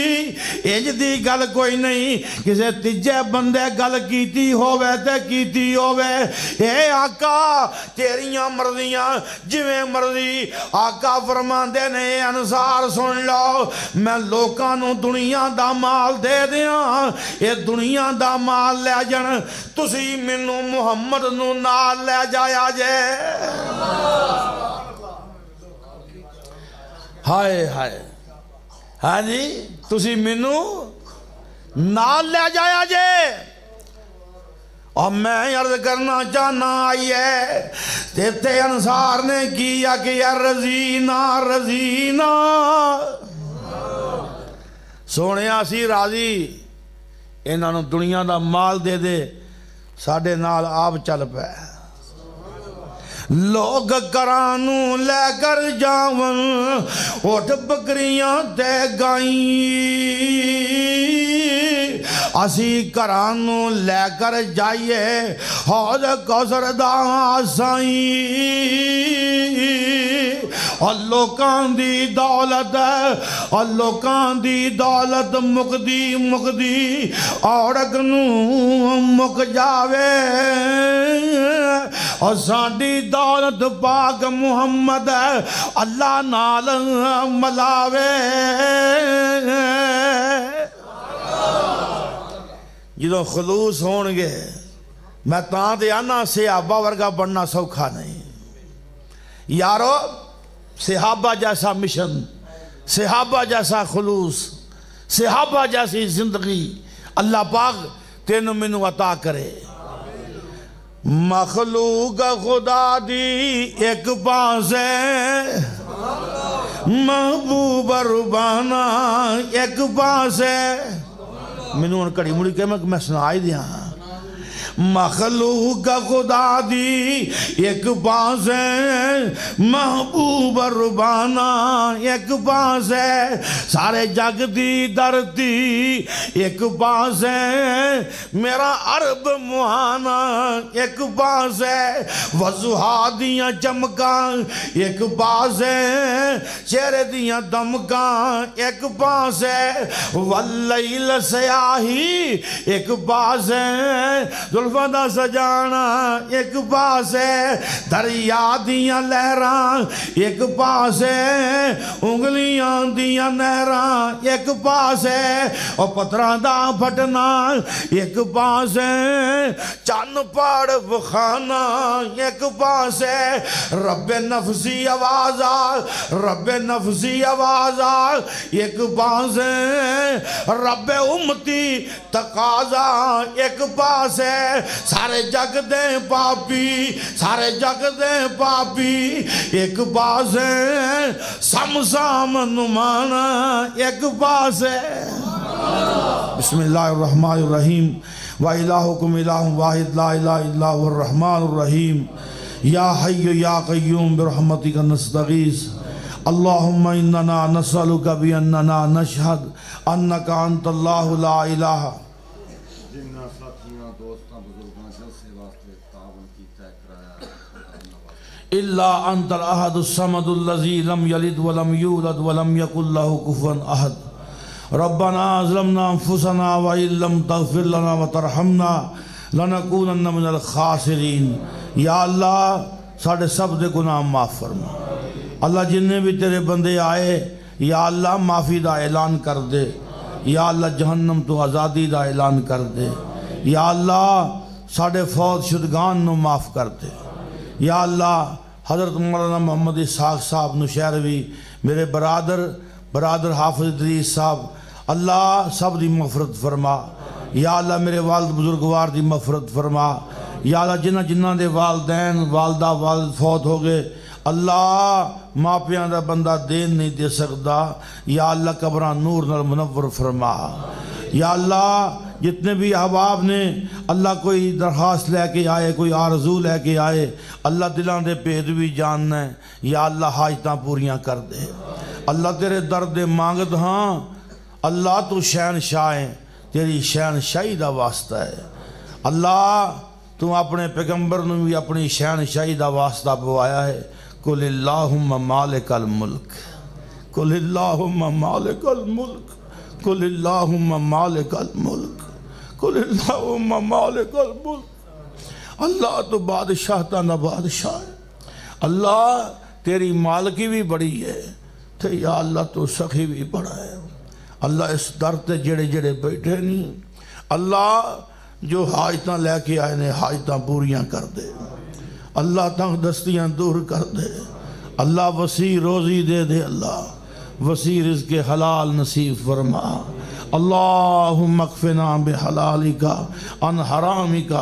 انج دی گل کوئی نہیں، کسے تیجے بندے گل کیتی ہووے تے کیتی ہووے، اے آقا تیریاں مرضیاں جویں مرضی۔ آقا فرماندے نے اے انصار سن لو، میں لوکاں نو دنیا دا مال دے دیاں، اے دنیا دا مال لے جن، تسی منو محمد نو نال لے جایا جے۔ ہائے ہائے ہاں جی تسی منو نال لے جایا جے۔ اور میں عرض کرنا چاہنا آئیے تیتے انصار نے کیا کہ یا رضینا رضینا، سونے آسی راضی، انہاں نو دنیا دا مال دے دے، ساڑھے نال آپ چل پہ، لوگ کرانوں لے کر جاون اٹھ بکریاں تے گائیں، اسی کرانو لے کر جائیے حوض کوثر دا سائیں اور لوکاں دی دولت اور لوکاں دی دولت مکدی اور اگنو مک جاوے اور ساڈی دولت پاک محمد اللہ نال ملاوے جدوں خلوص ہونگے میں تاں دے آنا صحابہ ورگا بننا سوکھا نہیں یارو صحابہ جیسا مشن صحابہ جیسا خلوص صحابہ جیسی زندگی اللہ پاک تینوں منو عطا کرے مخلوق خدا دی ایک پاسے محبوب ربانہ ایک پاسے منو ان کڑی مڑی کہ میں سنائی دیا مخلوق خدا دی ایک پاس ہے محبوب ربانہ ایک پاس ہے سارے جگ دی درتی ایک پاس ہے میرا عرب مہانا ایک پاس ہے وضحا دیاں چمکاں ایک پاس ہے چہرے دیاں دمکاں ایک پاس ہے واللیل سیاہی ایک پاس ہے ذوالفقار سجانا ایک پاس ہے دریا دیاں لہراں ایک پاس ہے انگلیاں دیاں نہراں ایک پاس ہے اور پتھراں دا پھٹنا ایک پاس ہے چان پاڑ بخانا ایک پاس ہے رب نفسی آوازا رب نفسی آوازا ایک پاس ہے رب امتی تقاضا ایک پاس ہے سارے جگ دے پاپی سارے جگ دے پاپی ایک پاس ہے سمسام نمانا ایک پاس ہے بسم اللہ الرحمن الرحیم وَإِلَٰهُكُمْ إِلَٰهٌ وَاحِدٌ لَا إِلَٰهَ إِلَّا هُوَ الرَّحْمَٰنُ الرَّحِيمُ يَا حَيُّ يَا قَيُّومُ بِرَحْمَتِكَ نَسْتَغِيثُ اللهم إننا نسألك بأننا نشهد أنك أنت الله لا إله إلا أنت الأحد الصمد الذي لم يلد ولم يولد ولم يكن له كفوا أحد ربنا ظلمنا أنفسنا وإن لم تغفر لنا وترحمنا لنكونن من الخاسرين یا اللہ ساڑھے سب دے گناہ معاف فرما اللہ جنہیں بھی تیرے بندے آئے یا اللہ معافی دا اعلان کر دے یا اللہ جہنم تو آزادی دا اعلان کر دے یا اللہ ساڑھے فوت شدگان نو معاف کر دے یا اللہ حضرت مولانا محمد اسحاق صاحب نشیروی میرے برادر حافظ ادریس صاحب اللہ سب دی مغفرت فرما یا اللہ میرے والد بزرگوار دی مغفرت فرما یا اللہ جنہ دے والدین والدہ والد فوت ہو گئے اللہ ماپیاں دا بندہ دین نہیں دے سکتا یا اللہ قبران نور نال منور فرما یا اللہ جتنے بھی احباب نے اللہ کوئی درخواست لے کے آئے کوئی آرزو لے کے آئے اللہ دلان دے پید بھی جاننا ہے یا اللہ حاجتاں پوریاں کر دے اللہ تیرے درد مانگت ہاں اللہ تو شہنشاہ ہے تیری شہنشاہی دا واسطہ ہے اللہ تو اپنے پیغمبر نے بھی اپنی شہنشاہی دا واسطہ بوایا ہے قل اللہم مالک الملک قل اللہم مالک الملک قل اللہم مالک الملک قل اللہم مالک الملک اللہ تو بادشاہ تا نہ بادشاہ ہے اللہ تیری مالکی بھی بڑی ہے تو یا اللہ تو سخی بھی بڑا ہے اللہ اس در تے جڑے جڑے بیٹھے نہیں اللہ جو حاجتاں لے کے آئے نے حاجتاں پوریاں کر دے اللہ تنگ دستیاں دور کر دے اللہ وسیع روزی دے دے اللہ وسیع رزق حلال نصیب فرما اللہم اکفنا بحلالک عن حرامک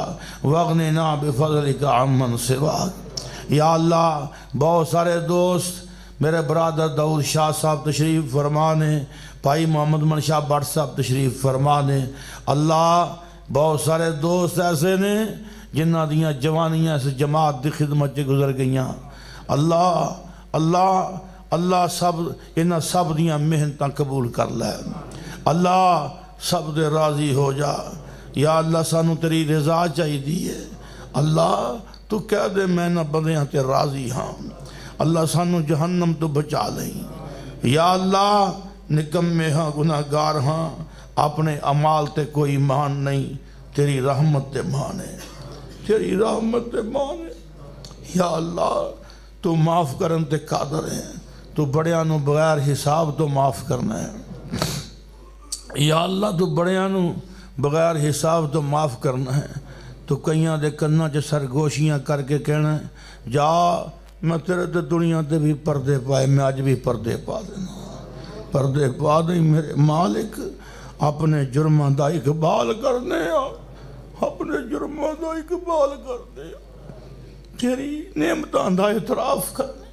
واغننا بفضلک عمن سواک یا اللہ بہت سارے دوست میرے برادر داؤد شاہ صاحب تشریف فرمانے بھائی محمد منشاہ بٹ صاحب تشریف فرمانے اللہ بہت سارے دوست ایسے نے جنہ دیاں جوانیاں اس جماعت دی خدمت سے گزر گئیاں اللہ سب انہاں سب دیاں محنتاں قبول کر لے اللہ سب دے راضی ہو جا یا اللہ سانو تیری رضا چاہی دیئے اللہ تو کہہ دے میں نہ بندیاں تے راضی ہاں اللہ سانو جہنم تو بچا لیں یا اللہ نکمے ہاں گناہگار ہاں اپنے عمال تے کوئی مان نہیں تیری رحمت تے مانے تیری رحمت تے مانے یا اللہ تو معاف کرن تے قادر ہے تو بڑیانو بغیر حساب تو معاف کرنا ہے یا اللہ تو بڑیانو بغیر حساب تو معاف کرنا ہے تو کئیاں دے کناں چے سرگوشیاں کر کے کہنا ہے جا میں تیرے تے دنیا تے بھی پردے پائے میں آج بھی پردے پا دینا پردے پا دیں میرے مالک اپنے جرمہ دا اقبال کرنے اپنے جرمہ دا اقبال کرنے تیری نعمتاں دا اعتراف کرنے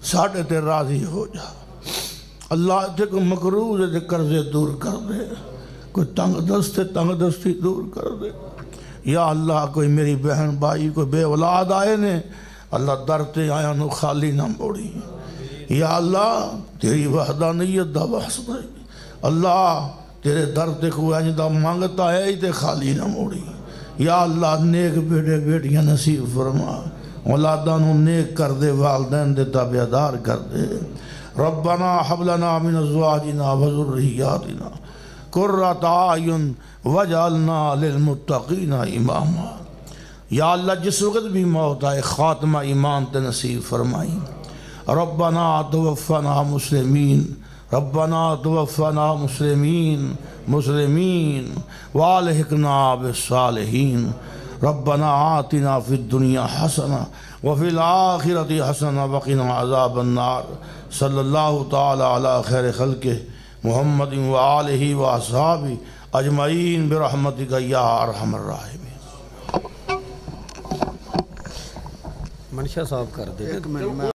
ساڑھے تے راضی ہو جا اللہ تے کو مقروض تے قرضے دور کر دے کوئی تنگ دستی دور کر دے یا اللہ کوئی میری بہن بھائی کوئی بے اولاد آئے نے اللہ در تے آیا نو خالی نہ موڑی یا اللہ تیری وحدانیت دا واسطہ اللہ تیرے در تے کوئی آجدہ مانگتا ہے ہی تے خالی نہ موڑی یا اللہ نیک بیٹے بیٹیاں نصیب فرما اولادانو نیک کر دے والدین دے تابعدار کر دے ربنا حب لنا من ازواجنا وذرریاتنا قرۃ اعین وجعلنا للمتقین اماما یا اللہ جس وقت بھی موت آئے خاتمہ ایمان تے نصیب فرمائی ربنا توفنا مسلمین ربنا توفنا مسلمین والحقنا بالصالحین ربنا آتنا فی الدنیا حسنہ وفی الآخرۃ حسنہ وقنا عذاب النار صلی اللہ تعالی علی خیر خلقہ محمد وآلہ وآصحابہ اجمعین برحمتک یا ارحم الراحمین منشا صاحب کر دے